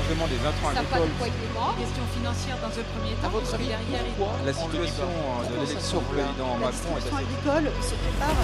largement des intrants agricoles. Question financière dans un premier temps. À votre avis, pourquoi la situation de l'élection du président Macron est assez... agricole se prépare.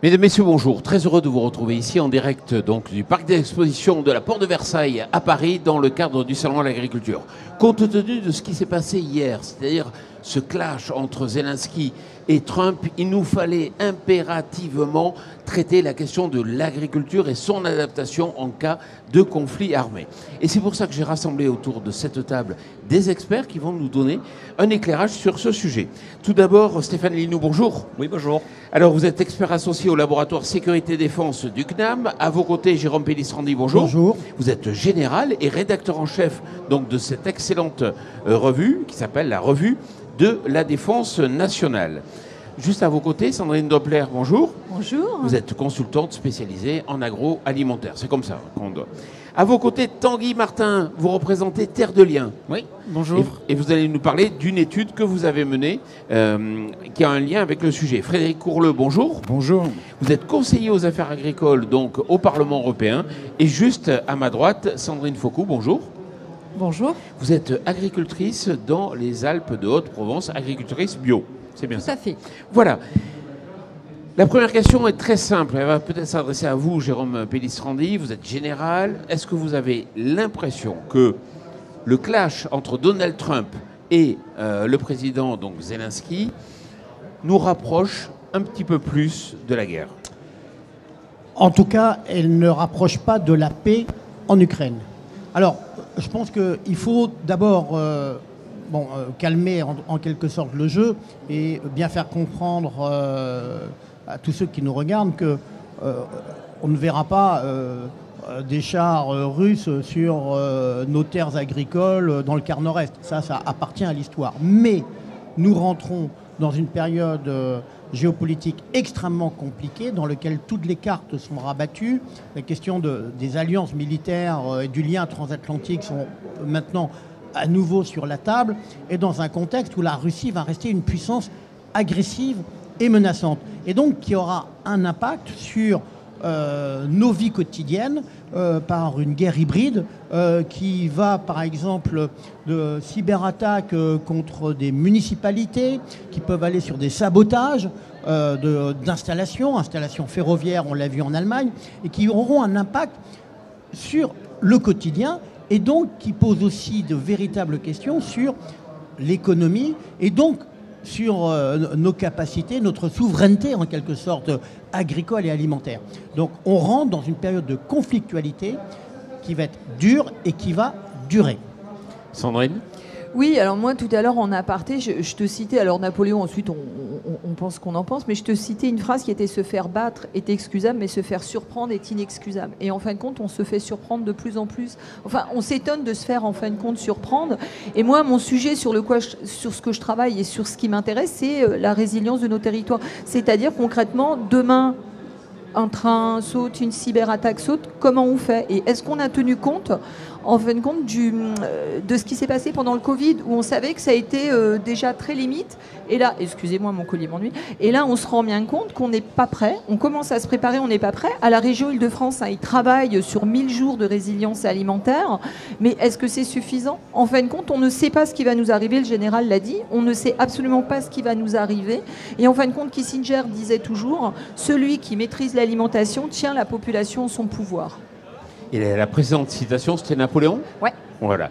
Mesdames, Messieurs, bonjour. Très heureux de vous retrouver ici en direct donc, du parc d'exposition de la Porte de Versailles à Paris dans le cadre du Salon de l'Agriculture. Compte tenu de ce qui s'est passé hier, c'est-à-dire ce clash entre Zelensky et Trump, il nous fallait impérativement traiter la question de l'agriculture et son adaptation en cas de conflit armé. Et c'est pour ça que j'ai rassemblé autour de cette table des experts qui vont nous donner un éclairage sur ce sujet. Tout d'abord, Stéphane Linou, bonjour. Oui, bonjour. Alors, vous êtes expert associé au laboratoire Sécurité Défense du CNAM. À vos côtés, Jérôme Pellistrandi, bonjour. Bonjour. Vous êtes général et rédacteur en chef donc, de cette excellente revue qui s'appelle la Revue de la Défense nationale. Juste à vos côtés, Sandrine Doppler, bonjour. Bonjour. Vous êtes consultante spécialisée en agroalimentaire. C'est comme ça qu'on doit. À vos côtés, Tanguy Martin, vous représentez Terre de Liens. Oui, bonjour. Et vous allez nous parler d'une étude que vous avez menée qui a un lien avec le sujet. Frédéric Courleux, bonjour. Bonjour. Vous êtes conseiller aux affaires agricoles donc au Parlement européen. Et juste à ma droite, Sandrine Faucou, bonjour. Bonjour. Vous êtes agricultrice dans les Alpes de Haute-Provence, agricultrice bio. C'est bien ça. Tout à fait. Voilà. La première question est très simple. Elle va peut-être s'adresser à vous, Jérôme Pellistrandi. Vous êtes général. Est-ce que vous avez l'impression que le clash entre Donald Trump et le président donc Zelensky nous rapproche un petit peu plus de la guerre? En tout cas, elle ne rapproche pas de la paix en Ukraine. Alors, je pense qu'il faut d'abord calmer en quelque sorte le jeu et bien faire comprendre à tous ceux qui nous regardent qu'on ne verra pas des chars russes sur nos terres agricoles dans le quart nord-est. Ça appartient à l'histoire. Mais nous rentrons dans une période géopolitique extrêmement compliquée dans laquelle toutes les cartes sont rabattues. La question des alliances militaires et du lien transatlantique sont maintenant à nouveau sur la table et dans un contexte où la Russie va rester une puissance agressive et menaçante. Et donc qui aura un impact sur nos vies quotidiennes par une guerre hybride qui va par exemple de cyberattaques contre des municipalités qui peuvent aller sur des sabotages d'installations ferroviaires, on l'a vu en Allemagne, et qui auront un impact sur le quotidien et donc qui posent aussi de véritables questions sur l'économie et donc sur nos capacités, notre souveraineté en quelque sorte agricole et alimentaire. Donc on rentre dans une période de conflictualité qui va être dure et qui va durer. Sandrine? Oui, alors moi tout à l'heure en aparté, je te citais, alors Napoléon ensuite on pense qu'on en pense, mais je te citais une phrase qui était: se faire battre est excusable, mais se faire surprendre est inexcusable. Et en fin de compte, on se fait surprendre de plus en plus. Enfin, on s'étonne de se faire en fin de compte surprendre. Et moi, mon sujet sur ce que je travaille et sur ce qui m'intéresse, c'est la résilience de nos territoires. C'est-à-dire concrètement, demain, un train saute, une cyberattaque saute, comment on fait? Et est-ce qu'on a tenu compte, en fin de compte, de ce qui s'est passé pendant le Covid, où on savait que ça a été déjà très limite. Et là, excusez-moi, mon collier m'ennuie. Et là, on se rend bien compte qu'on n'est pas prêt. On commence à se préparer, on n'est pas prêt. À la région Île-de-France, ils travaillent sur 1000 jours de résilience alimentaire. Mais est-ce que c'est suffisant? En fin de compte, on ne sait pas ce qui va nous arriver. Le général l'a dit. On ne sait absolument pas ce qui va nous arriver. Et en fin de compte, Kissinger disait toujours: celui qui maîtrise l'alimentation tient la population en son pouvoir. Et la précédente citation, c'était Napoléon? Ouais. Voilà.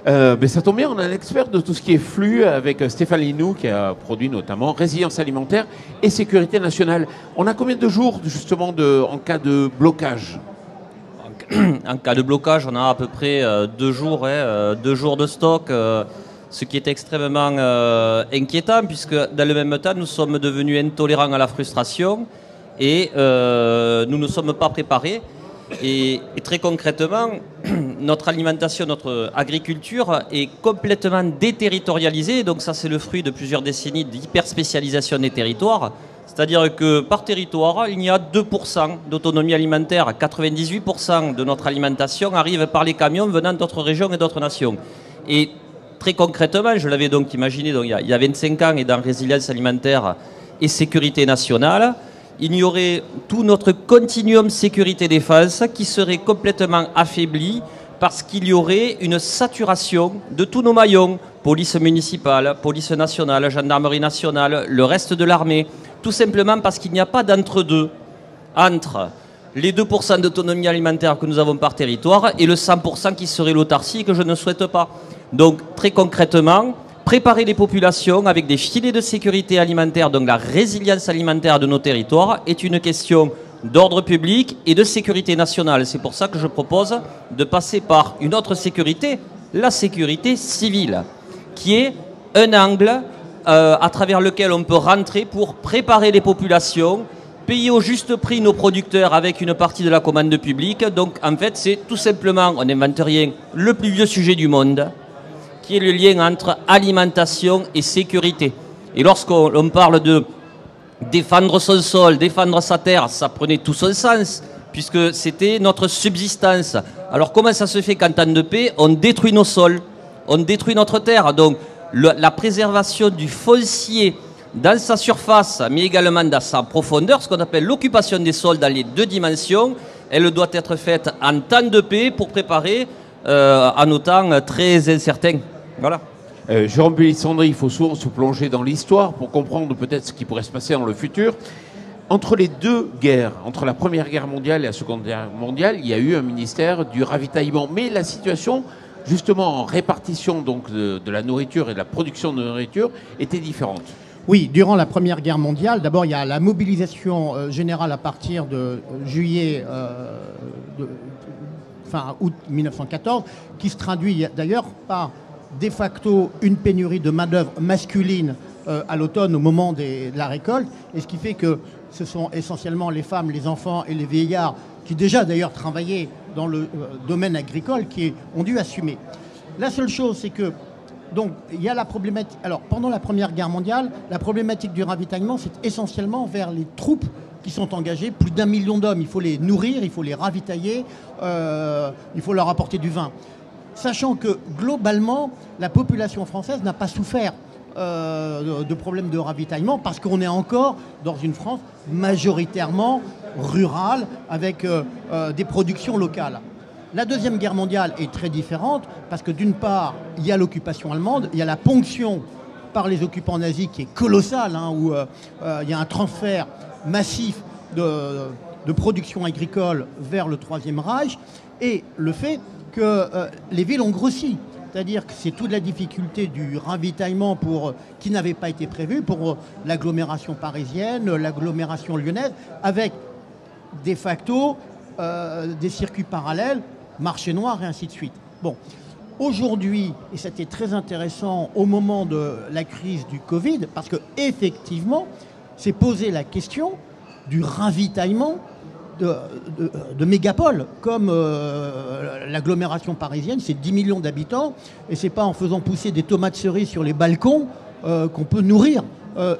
Mais ça tombe bien, on a un expert de tout ce qui est flux avec Stéphane Linou qui a produit notamment Résilience alimentaire et Sécurité nationale. On a combien de jours justement en cas de blocage? En cas de blocage, on a à peu près 2 jours, 2 jours de stock, ce qui est extrêmement inquiétant puisque dans le même temps, nous sommes devenus intolérants à la frustration et nous ne sommes pas préparés. Et très concrètement, notre alimentation, notre agriculture est complètement déterritorialisée. Donc ça, c'est le fruit de plusieurs décennies d'hyperspécialisation des territoires. C'est-à-dire que par territoire, il y a 2% d'autonomie alimentaire. 98% de notre alimentation arrive par les camions venant d'autres régions et d'autres nations. Et très concrètement, je l'avais donc imaginé donc, il y a 25 ans et dans Résilience alimentaire et Sécurité nationale, il y aurait tout notre continuum sécurité-défense qui serait complètement affaibli parce qu'il y aurait une saturation de tous nos maillons, police municipale, police nationale, gendarmerie nationale, le reste de l'armée, tout simplement parce qu'il n'y a pas d'entre-deux entre les 2% d'autonomie alimentaire que nous avons par territoire et le 100% qui serait l'autarcie que je ne souhaite pas. Donc très concrètement, préparer les populations avec des filets de sécurité alimentaire, donc la résilience alimentaire de nos territoires, est une question d'ordre public et de sécurité nationale. C'est pour ça que je propose de passer par une autre sécurité, la sécurité civile, qui est un angle à travers lequel on peut rentrer pour préparer les populations, payer au juste prix nos producteurs avec une partie de la commande publique. Donc en fait c'est tout simplement, on n'invente rien, le plus vieux sujet du monde, qui est le lien entre alimentation et sécurité. Et lorsqu'on parle de défendre son sol, défendre sa terre, ça prenait tout son sens, puisque c'était notre subsistance. Alors comment ça se fait qu'en temps de paix, on détruit nos sols, on détruit notre terre? Donc la préservation du foncier dans sa surface, mais également dans sa profondeur, ce qu'on appelle l'occupation des sols dans les deux dimensions, elle doit être faite en temps de paix pour préparer à nos temps très incertains. Voilà. Jérôme Pélissandry, il faut souvent se plonger dans l'histoire pour comprendre peut-être ce qui pourrait se passer dans le futur. Entre les deux guerres, entre la Première Guerre mondiale et la Seconde Guerre mondiale, il y a eu un ministère du ravitaillement. Mais la situation, justement, en répartition donc, de la nourriture et de la production de nourriture était différente. Oui, durant la Première Guerre mondiale, d'abord il y a la mobilisation générale à partir de juillet, fin août 1914, qui se traduit d'ailleurs par de facto une pénurie de main-d'œuvre masculine à l'automne au moment de la récolte, et ce qui fait que ce sont essentiellement les femmes, les enfants et les vieillards qui déjà d'ailleurs travaillaient dans le domaine agricole qui ont dû assumer. La seule chose, c'est que donc il y a la problématique. Alors pendant la Première Guerre mondiale, la problématique du ravitaillement, c'est essentiellement vers les troupes qui sont engagées, plus d'1 million d'hommes. Il faut les nourrir, il faut les ravitailler, il faut leur apporter du vin. Sachant que globalement, la population française n'a pas souffert de problèmes de ravitaillement parce qu'on est encore dans une France majoritairement rurale avec des productions locales. La Deuxième Guerre mondiale est très différente parce que d'une part, il y a l'occupation allemande, il y a la ponction par les occupants nazis qui est colossale, hein, où il y a un transfert massif de production agricole vers le Troisième Reich, et le fait que les villes ont grossi. C'est-à-dire que c'est toute la difficulté du ravitaillement qui n'avait pas été prévu pour l'agglomération parisienne, l'agglomération lyonnaise, avec de facto des circuits parallèles, marché noir et ainsi de suite. Bon, aujourd'hui, et c'était très intéressant au moment de la crise du Covid, parce que effectivement, s'est posé la question du ravitaillement de mégapoles, comme l'agglomération parisienne, c'est 10 millions d'habitants, et c'est pas en faisant pousser des tomates cerises sur les balcons qu'on peut nourrir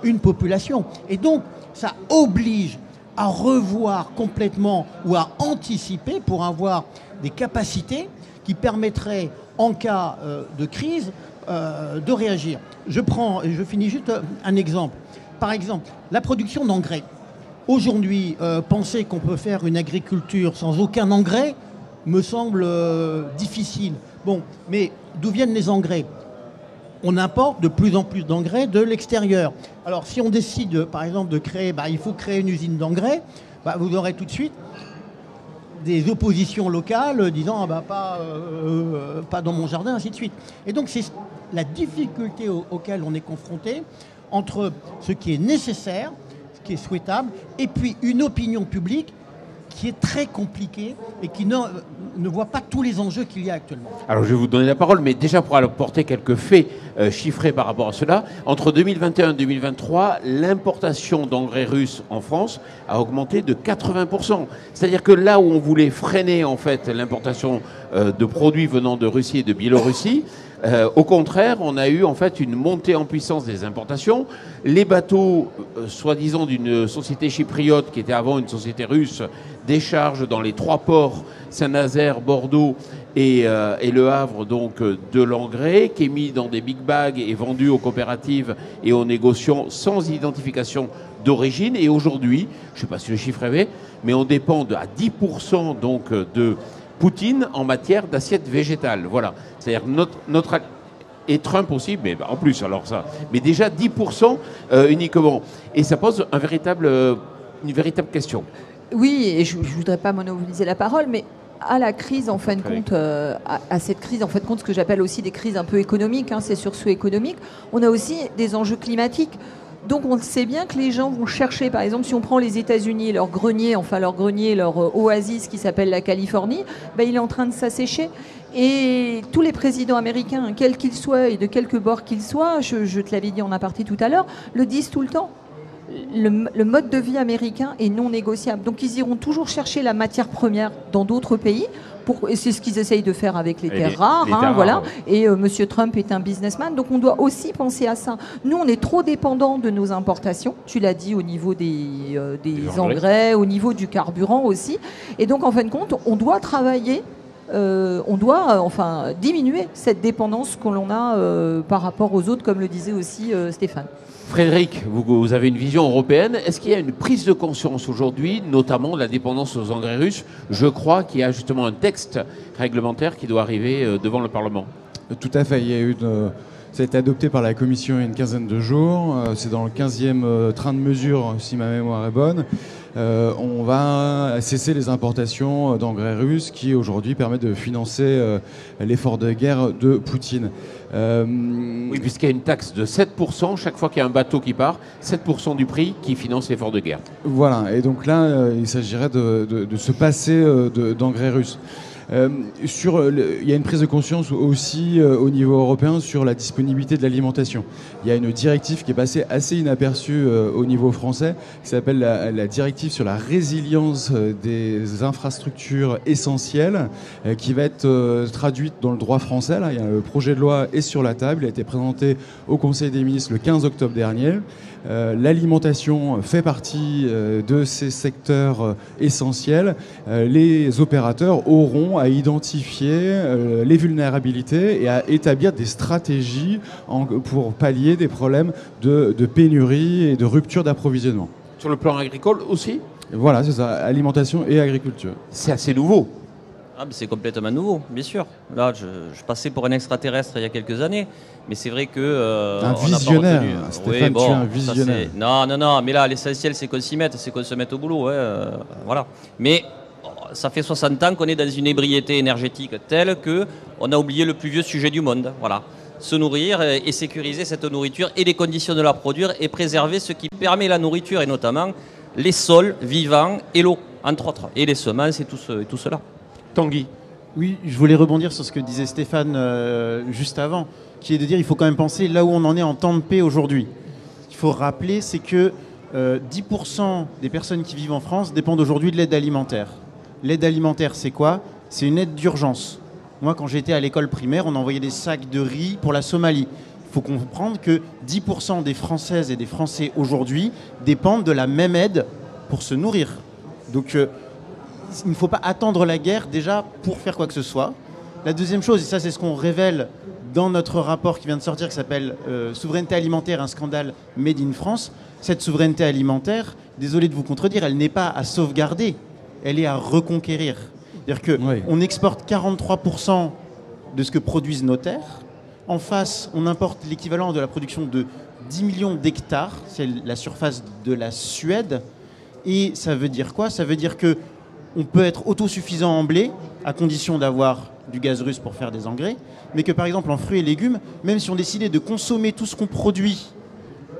une population. Et donc, ça oblige à revoir complètement ou à anticiper pour avoir des capacités qui permettraient, en cas de crise, de réagir. Je finis juste un exemple. Par exemple, la production d'engrais. Aujourd'hui, penser qu'on peut faire une agriculture sans aucun engrais me semble difficile. Bon, mais d'où viennent les engrais? On importe de plus en plus d'engrais de l'extérieur. Alors, si on décide, par exemple, de créer, il faut créer une usine d'engrais, vous aurez tout de suite des oppositions locales disant pas dans mon jardin, ainsi de suite. Et donc, c'est la difficulté auquel on est confronté entre ce qui est nécessaire, qui est souhaitable, et puis une opinion publique qui est très compliquée et qui ne voit pas tous les enjeux qu'il y a actuellement. Alors je vais vous donner la parole, mais déjà pour apporter quelques faits chiffrés par rapport à cela, entre 2021 et 2023, l'importation d'engrais russes en France a augmenté de 80%. C'est-à-dire que là où on voulait freiner en fait l'importation de produits venant de Russie et de Biélorussie, au contraire, on a eu en fait une montée en puissance des importations. Les bateaux, soi-disant d'une société chypriote qui était avant une société russe, déchargent dans les 3 ports, Saint-Nazaire, Nanterre, Bordeaux et Le Havre donc de l'engrais qui est mis dans des big bags et vendu aux coopératives et aux négociants sans identification d'origine. Et aujourd'hui, je ne sais pas si le chiffre est vrai, mais on dépend à 10% donc de Poutine en matière d'assiette végétale. Voilà. C'est-à-dire notre et Trump aussi, mais en plus alors ça. Mais déjà 10% uniquement. Et ça pose une véritable question. Oui, et je ne voudrais pas monopoliser la parole, mais à la crise, en fin de compte, à cette crise, en fin de compte, ce que j'appelle aussi des crises un peu économiques, ces sursauts économiques, on a aussi des enjeux climatiques. Donc on sait bien que les gens vont chercher, par exemple, si on prend les États-Unis, leur grenier, leur oasis qui s'appelle la Californie, il est en train de s'assécher. Et tous les présidents américains, quels qu'ils soient et de quelque bord qu'ils soient, je te l'avais dit en aparté tout à l'heure, le disent tout le temps. Le mode de vie américain est non négociable. Donc ils iront toujours chercher la matière première dans d'autres pays. Et c'est ce qu'ils essayent de faire avec les terres rares. Voilà. Et M. Trump est un businessman. Donc on doit aussi penser à ça. Nous, on est trop dépendants de nos importations. Tu l'as dit, au niveau des engrais, au niveau du carburant aussi. Et donc, en fin de compte, on doit travailler. On doit diminuer cette dépendance que l'on a par rapport aux autres, comme le disait aussi Stéphane. Frédéric, vous avez une vision européenne. Est-ce qu'il y a une prise de conscience aujourd'hui, notamment de la dépendance aux engrais russes? Je crois qu'il y a justement un texte réglementaire qui doit arriver devant le Parlement. Tout à fait. Ça a été adopté par la Commission il y a une quinzaine de jours. C'est dans le 15e train de mesures, si ma mémoire est bonne. On va cesser les importations d'engrais russes qui aujourd'hui permettent de financer l'effort de guerre de Poutine. Oui, puisqu'il y a une taxe de 7% chaque fois qu'il y a un bateau qui part, 7% du prix qui finance l'effort de guerre. Voilà, et donc là, il s'agirait de se passer d'engrais russes. Il y a une prise de conscience aussi au niveau européen sur la disponibilité de l'alimentation. Il y a une directive qui est passée assez inaperçue au niveau français, qui s'appelle la directive sur la résilience des infrastructures essentielles, qui va être traduite dans le droit français. Là, le projet de loi est sur la table, il a été présenté au Conseil des ministres le 15 octobre dernier. L'alimentation fait partie de ces secteurs essentiels. Les opérateurs auront à identifier les vulnérabilités et à établir des stratégies pour pallier des problèmes de pénurie et de rupture d'approvisionnement. Sur le plan agricole aussi ? Voilà, c'est ça, alimentation et agriculture. C'est assez nouveau. Ah, mais c'est complètement nouveau, bien sûr. Là, je passais pour un extraterrestre il y a quelques années, mais c'est vrai que... un visionnaire, Stéphane, tu es un visionnaire. Non, mais là, l'essentiel, c'est qu'on s'y mette, c'est qu'on se mette au boulot. Voilà. Mais ça fait 60 ans qu'on est dans une ébriété énergétique telle qu'on a oublié le plus vieux sujet du monde. Voilà. Se nourrir et sécuriser cette nourriture et les conditions de la produire et préserver ce qui permet la nourriture, et notamment les sols vivants et l'eau, entre autres, et les semences et tout cela. Tanguy. Oui, je voulais rebondir sur ce que disait Stéphane juste avant, qui est de dire qu'il faut quand même penser là où on en est en temps de paix aujourd'hui. Ce qu'il faut rappeler, c'est que 10% des personnes qui vivent en France dépendent aujourd'hui de l'aide alimentaire. L'aide alimentaire, c'est quoi? C'est une aide d'urgence. Moi, quand j'étais à l'école primaire, on envoyait des sacs de riz pour la Somalie. Il faut comprendre que 10% des Françaises et des Français aujourd'hui dépendent de la même aide pour se nourrir. Donc, il ne faut pas attendre la guerre déjà pour faire quoi que ce soit. La deuxième chose, et ça c'est ce qu'on révèle dans notre rapport qui vient de sortir, qui s'appelle Souveraineté alimentaire, un scandale made in France. Cette souveraineté alimentaire, désolé de vous contredire, elle n'est pas à sauvegarder, elle est à reconquérir. C'est-à-dire qu'on exporte 43% de ce que produisent nos terres. En face, on importe l'équivalent de la production de 10 millions d'hectares, c'est la surface de la Suède. Et ça veut dire quoi? Ça veut dire que on peut être autosuffisant en blé, à condition d'avoir du gaz russe pour faire des engrais, mais que par exemple en fruits et légumes, même si on décidait de consommer tout ce qu'on produit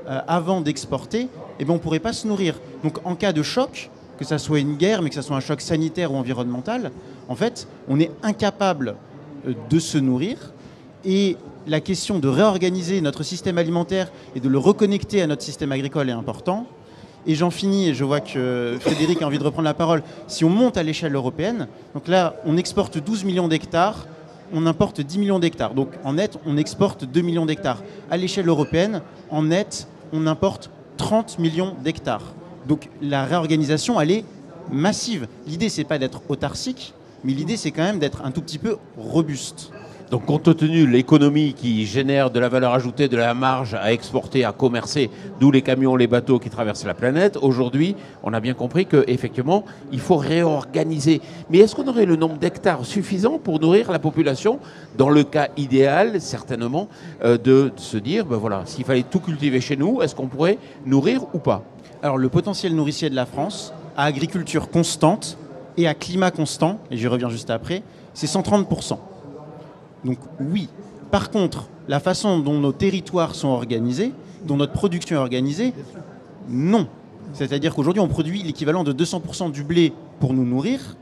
avant d'exporter, on ne pourrait pas se nourrir. Donc en cas de choc, que ça soit une guerre, mais que ça soit un choc sanitaire ou environnemental, en fait, on est incapable de se nourrir. Et la question de réorganiser notre système alimentaire et de le reconnecter à notre système agricole est important. Et j'en finis, et je vois que Frédéric a envie de reprendre la parole. Si on monte à l'échelle européenne, donc là, on exporte 12 millions d'hectares, on importe 10 millions d'hectares. Donc en net, on exporte 2 millions d'hectares. À l'échelle européenne, en net, on importe 30 millions d'hectares. Donc la réorganisation, elle est massive. L'idée, c'est pas d'être autarcique, mais l'idée c'est quand même d'être un tout petit peu robuste. Donc, compte tenu de l'économie qui génère de la valeur ajoutée, de la marge à exporter, à commercer, d'où les camions, les bateaux qui traversent la planète, aujourd'hui, on a bien compris qu'effectivement, il faut réorganiser. Mais est-ce qu'on aurait le nombre d'hectares suffisant pour nourrir la population? Dans le cas idéal, certainement, de se dire, ben voilà, s'il fallait tout cultiver chez nous, est-ce qu'on pourrait nourrir ou pas? Alors, le potentiel nourricier de la France, à agriculture constante et à climat constant, et j'y reviens juste après, c'est 130%. Donc oui. Par contre, la façon dont nos territoires sont organisés, dont notre production est organisée, non. C'est-à-dire qu'aujourd'hui, on produit l'équivalent de 200% du blé pour nous nourrir,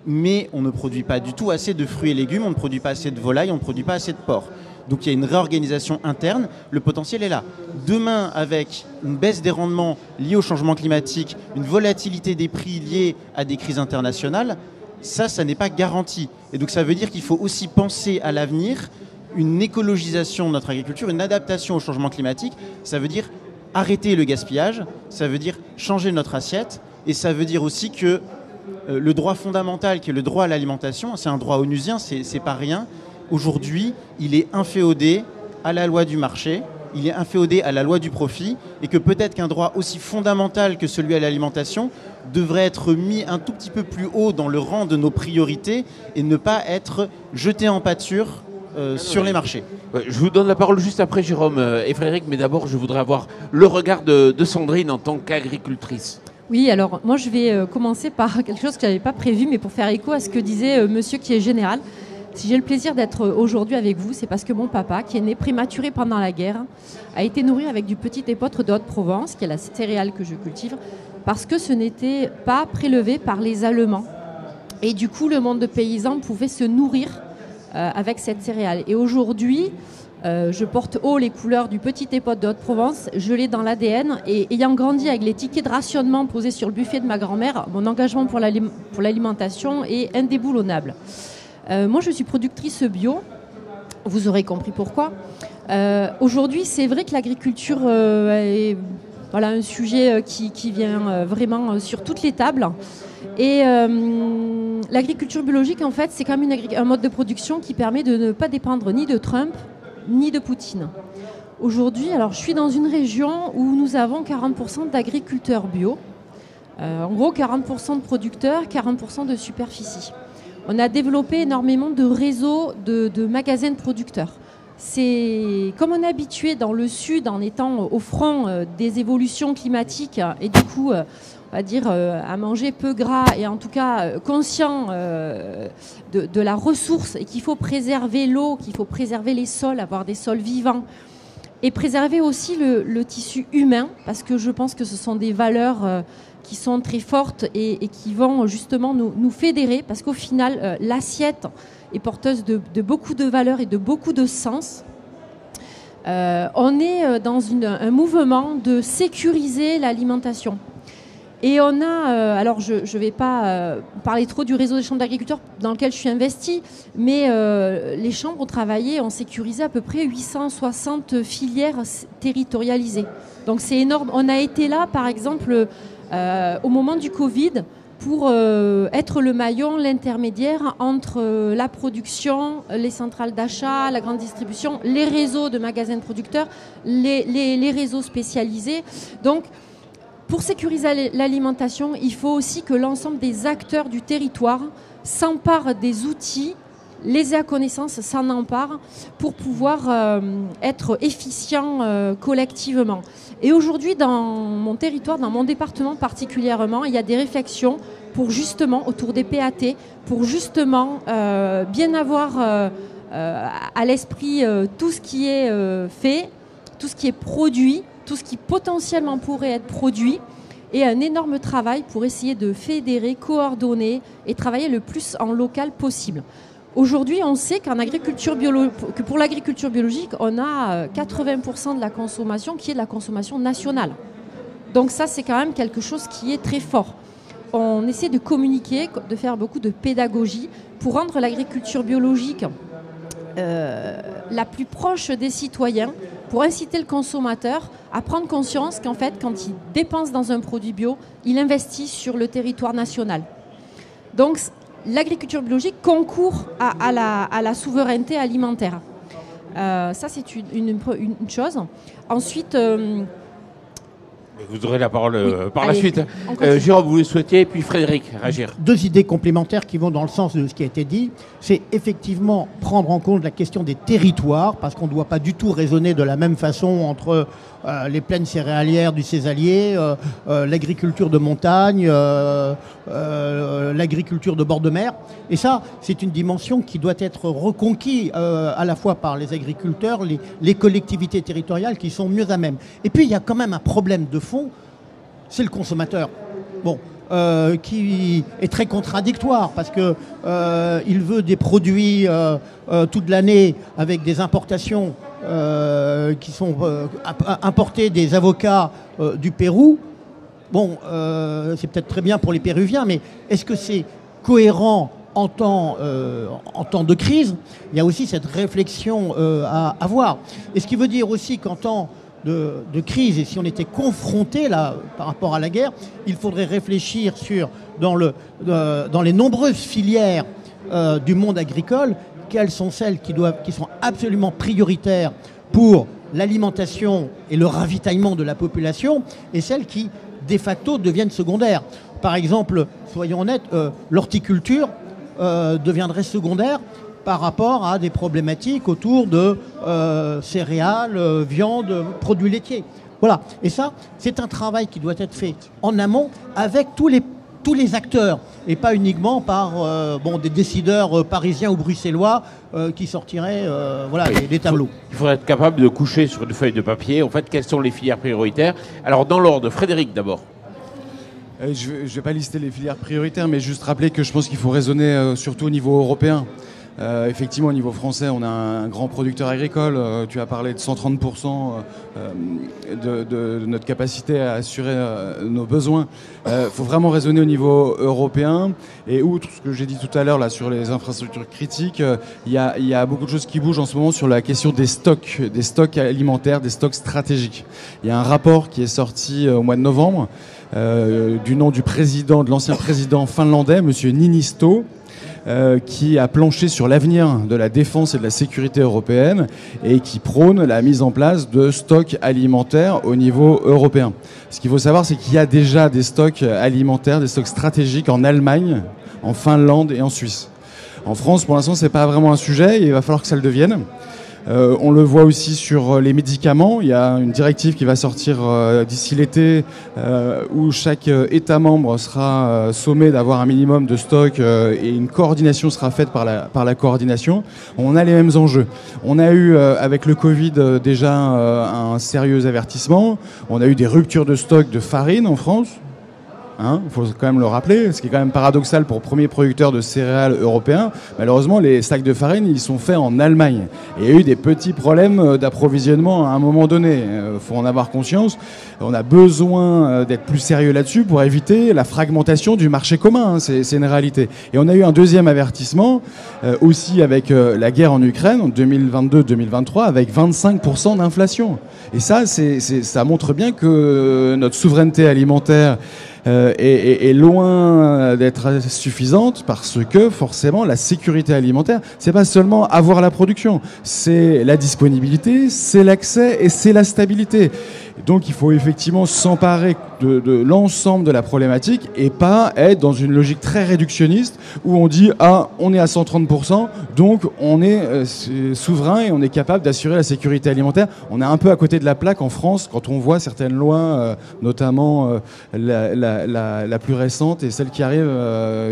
mais on ne produit pas du tout assez de fruits et légumes, on ne produit pas assez de volailles, on ne produit pas assez de porc. Donc il y a une réorganisation interne, le potentiel est là. Demain, avec une baisse des rendements liés au changement climatique, une volatilité des prix liée à des crises internationales, ça n'est pas garanti. Et donc ça veut dire qu'il faut aussi penser à l'avenir, une écologisation de notre agriculture, une adaptation au changement climatique. Ça veut dire arrêter le gaspillage, ça veut dire changer notre assiette, et ça veut dire aussi que le droit fondamental qui est le droit à l'alimentation, c'est un droit onusien, c'est pas rien. Aujourd'hui, il est inféodé à la loi du marché, il est inféodé à la loi du profit, et que peut-être qu'un droit aussi fondamental que celui à l'alimentation devrait être mis un tout petit peu plus haut dans le rang de nos priorités et ne pas être jeté en pâture sur les marchés. Je vous donne la parole juste après, Jérôme et Frédéric, mais d'abord, je voudrais avoir le regard de Sandrine en tant qu'agricultrice. Oui, alors moi je vais commencer par quelque chose que je n'avais pas prévu, mais pour faire écho à ce que disait monsieur qui est général. Si j'ai le plaisir d'être aujourd'hui avec vous, c'est parce que mon papa, qui est né prématuré pendant la guerre, a été nourri avec du petit épeautre de Haute-Provence, qui est la céréale que je cultive, parce que ce n'était pas prélevé par les Allemands. Et du coup, le monde de paysans pouvait se nourrir avec cette céréale. Et aujourd'hui, je porte haut les couleurs du petit épeautre de Haute-Provence, je l'ai dans l'ADN, et ayant grandi avec les tickets de rationnement posés sur le buffet de ma grand-mère, mon engagement pour l'alimentation est indéboulonnable. Moi, je suis productrice bio. Vous aurez compris pourquoi. Aujourd'hui, c'est vrai que l'agriculture est un sujet qui vient vraiment sur toutes les tables. Et l'agriculture biologique, en fait, c'est quand même un mode de production qui permet de ne pas dépendre ni de Trump, ni de Poutine. Aujourd'hui, alors, je suis dans une région où nous avons 40% d'agriculteurs bio. En gros, 40% de producteurs, 40% de superficie. On a développé énormément de réseaux de magasins de producteurs. C'est comme on est habitué dans le sud en étant au front des évolutions climatiques et du coup, on va dire, à manger peu gras et en tout cas conscient de la ressource et qu'il faut préserver l'eau, qu'il faut préserver les sols, avoir des sols vivants et préserver aussi le tissu humain parce que je pense que ce sont des valeurs qui sont très fortes et qui vont justement nous fédérer parce qu'au final, l'assiette est porteuse de beaucoup de valeurs et de beaucoup de sens. On est dans un mouvement de sécuriser l'alimentation. Et on a, alors je ne vais pas parler trop du réseau des chambres d'agriculteurs dans lequel je suis investie, mais les chambres ont travaillé, ont sécurisé à peu près 860 filières territorialisées. Donc c'est énorme. On a été là, par exemple, au moment du Covid, pour être le maillon, l'intermédiaire entre la production, les centrales d'achat, la grande distribution, les réseaux de magasins de producteurs, les réseaux spécialisés. Donc, pour sécuriser l'alimentation, il faut aussi que l'ensemble des acteurs du territoire s'emparent des outils, les aient à connaissance, s'en emparent pour pouvoir être efficients collectivement. Et aujourd'hui, dans mon territoire, dans mon département particulièrement, il y a des réflexions pour justement, autour des PAT, pour justement bien avoir à l'esprit tout ce qui est fait, tout ce qui est produit, tout ce qui potentiellement pourrait être produit, et un énorme travail pour essayer de fédérer, coordonner et travailler le plus en local possible. Aujourd'hui, on sait que pour l'agriculture biologique, on a 80% de la consommation qui est de la consommation nationale. Donc ça, c'est quand même quelque chose qui est très fort. On essaie de communiquer, de faire beaucoup de pédagogie pour rendre l'agriculture biologique la plus proche des citoyens, pour inciter le consommateur à prendre conscience qu'en fait, quand il dépense dans un produit bio, il investit sur le territoire national. Donc, l'agriculture biologique concourt à la souveraineté alimentaire. Ça, c'est une chose. Ensuite... Vous aurez la parole par la Allez, suite. on continue. Jérôme, vous le souhaitiez, puis Frédéric, réagir. 2 idées complémentaires qui vont dans le sens de ce qui a été dit. C'est effectivement prendre en compte la question des territoires, parce qu'on ne doit pas du tout raisonner de la même façon entre les plaines céréalières du Césalier, l'agriculture de montagne, l'agriculture de bord de mer. Et ça, c'est une dimension qui doit être reconquise à la fois par les agriculteurs, les collectivités territoriales qui sont mieux à même. Et puis, il y a quand même un problème de fond, c'est le consommateur. Bon, qui est très contradictoire parce que il veut des produits toute l'année avec des importations qui sont importés des avocats du Pérou. Bon, c'est peut-être très bien pour les Péruviens, mais est-ce que c'est cohérent en temps de crise? Il y a aussi cette réflexion à avoir. Et ce qui veut dire aussi qu'en temps de crise, et si on était confronté là par rapport à la guerre, il faudrait réfléchir sur dans les nombreuses filières du monde agricole, quelles sont celles qui sont absolument prioritaires pour l'alimentation et le ravitaillement de la population, et celles qui de facto deviennent secondaires. Par exemple, soyons honnêtes, l'horticulture deviendrait secondaire par rapport à des problématiques autour de céréales, viande, produits laitiers. Voilà. Et ça, c'est un travail qui doit être fait en amont avec tous les acteurs et pas uniquement par des décideurs parisiens ou bruxellois qui sortiraient des tableaux. Il faudrait être capable de coucher sur une feuille de papier, en fait, quelles sont les filières prioritaires. Alors, dans l'ordre, Frédéric d'abord. Je ne vais pas lister les filières prioritaires, mais juste rappeler que je pense qu'il faut raisonner surtout au niveau européen. Effectivement, au niveau français, on a un grand producteur agricole. Tu as parlé de 130% de notre capacité à assurer nos besoins. Faut vraiment raisonner au niveau européen. Et outre ce que j'ai dit tout à l'heure là sur les infrastructures critiques, il y a beaucoup de choses qui bougent en ce moment sur la question des stocks alimentaires, des stocks stratégiques. Il y a un rapport qui est sorti au mois de novembre du nom de l'ancien président finlandais, Monsieur Niinisto, qui a planché sur l'avenir de la défense et de la sécurité européenne et qui prône la mise en place de stocks alimentaires au niveau européen. Ce qu'il faut savoir, c'est qu'il y a déjà des stocks alimentaires, des stocks stratégiques en Allemagne, en Finlande et en Suisse. En France, pour l'instant, c'est pas vraiment un sujet et il va falloir que ça le devienne. On le voit aussi sur les médicaments. Il y a une directive qui va sortir d'ici l'été où chaque État membre sera sommé d'avoir un minimum de stock et une coordination sera faite par la coordination. On a les mêmes enjeux. On a eu avec le Covid déjà un sérieux avertissement. On a eu des ruptures de stock de farine en France. Il faut quand même le rappeler, ce qui est quand même paradoxal pour le premier producteur de céréales européen. Malheureusement, les sacs de farine, ils sont faits en Allemagne. Et il y a eu des petits problèmes d'approvisionnement à un moment donné. Il faut en avoir conscience. On a besoin d'être plus sérieux là-dessus pour éviter la fragmentation du marché commun. C'est une réalité. Et on a eu un deuxième avertissement aussi avec la guerre en Ukraine en 2022-2023 avec 25% d'inflation. Et ça, ça montre bien que notre souveraineté alimentaire est loin d'être suffisante parce que forcément la sécurité alimentaire, c'est pas seulement avoir la production, c'est la disponibilité, c'est l'accès et c'est la stabilité. Donc il faut effectivement s'emparer de l'ensemble de la problématique et pas être dans une logique très réductionniste où on dit on est à 130%, donc on est souverain et on est capable d'assurer la sécurité alimentaire. On est un peu à côté de la plaque en France quand on voit certaines lois, notamment la plus récente et celle qui arrive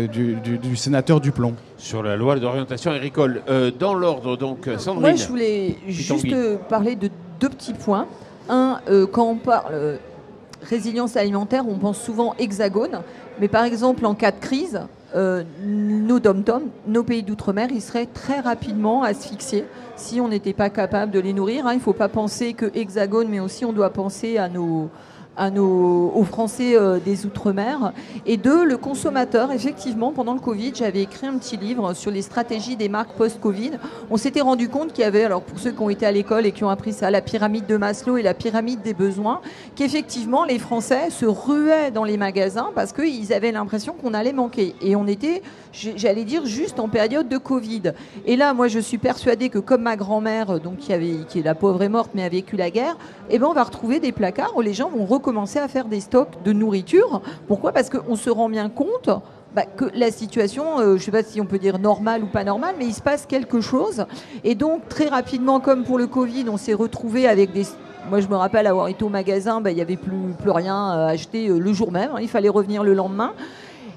du sénateur Duplon. Sur la loi d'orientation agricole. Dans l'ordre, donc, Sandrine. Moi, je voulais juste parler de 2 petits points. Un, quand on parle résilience alimentaire, on pense souvent hexagone. Mais par exemple, en cas de crise, nos dom-toms, nos pays d'outre-mer, ils seraient très rapidement asphyxiés si on n'était pas capable de les nourrir. Il ne faut pas penser que hexagone, mais aussi on doit penser à aux Français des Outre-mer. Et deux, le consommateur, effectivement, pendant le Covid, j'avais écrit un petit livre sur les stratégies des marques post-Covid. On s'était rendu compte qu'il y avait, alors pour ceux qui ont été à l'école et qui ont appris ça, la pyramide de Maslow et la pyramide des besoins, qu'effectivement, les Français se ruaient dans les magasins parce qu'ils avaient l'impression qu'on allait manquer. Et on était, j'allais dire, juste en période de Covid. Et là, moi, je suis persuadée que comme ma grand-mère, donc qui est la pauvre est morte mais a vécu la guerre, eh ben, on va retrouver des placards où les gens vont recommencer à faire des stocks de nourriture. Pourquoi ? Parce qu'on se rend bien compte que la situation, je ne sais pas si on peut dire normale ou pas normale, mais il se passe quelque chose. Et donc, très rapidement, comme pour le Covid, on s'est retrouvé avec des... Moi, je me rappelle avoir été au magasin, il n'y avait plus rien à acheter le jour même. Il fallait revenir le lendemain.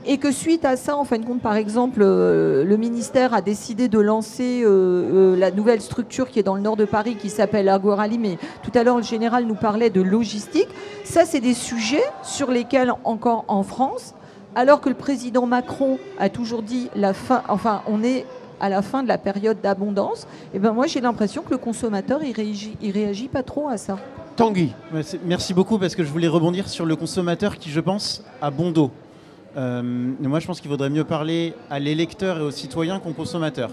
Et que suite à ça, en fin de compte, par exemple, le ministère a décidé de lancer la nouvelle structure qui est dans le nord de Paris, qui s'appelle Agorali, mais tout à l'heure, le général nous parlait de logistique. Ça, c'est des sujets sur lesquels, encore en France, alors que le président Macron a toujours dit on est à la fin de la période d'abondance, et ben moi, j'ai l'impression que le consommateur, il réagit pas trop à ça. Tanguy. Merci beaucoup, parce que je voulais rebondir sur le consommateur qui, je pense, a bon dos. Moi, je pense qu'il vaudrait mieux parler à l'électeur et aux citoyens qu'aux consommateurs.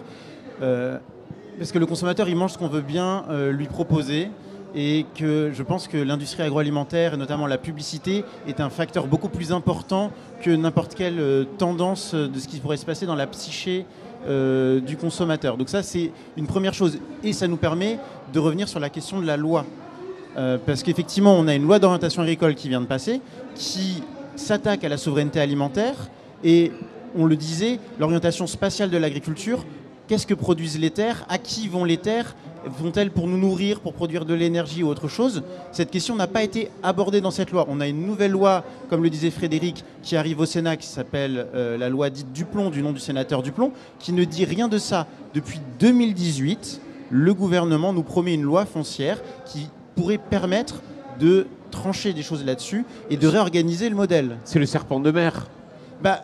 Parce que le consommateur, il mange ce qu'on veut bien lui proposer. Et que je pense que l'industrie agroalimentaire, et notamment la publicité, est un facteur beaucoup plus important que n'importe quelle tendance de ce qui pourrait se passer dans la psyché du consommateur. Donc ça, c'est une première chose. Et ça nous permet de revenir sur la question de la loi. Parce qu'effectivement, on a une loi d'orientation agricole qui vient de passer, qui s'attaque à la souveraineté alimentaire et, on le disait, l'orientation spatiale de l'agriculture. Qu'est-ce que produisent les terres ? À qui vont les terres ? Vont-elles pour nous nourrir, pour produire de l'énergie ou autre chose ? Cette question n'a pas été abordée dans cette loi. On a une nouvelle loi, comme le disait Frédéric, qui arrive au Sénat, qui s'appelle la loi dite Duplon, du nom du sénateur Duplon, qui ne dit rien de ça. Depuis 2018, le gouvernement nous promet une loi foncière qui pourrait permettre de trancher des choses là-dessus et de réorganiser le modèle. C'est le serpent de mer.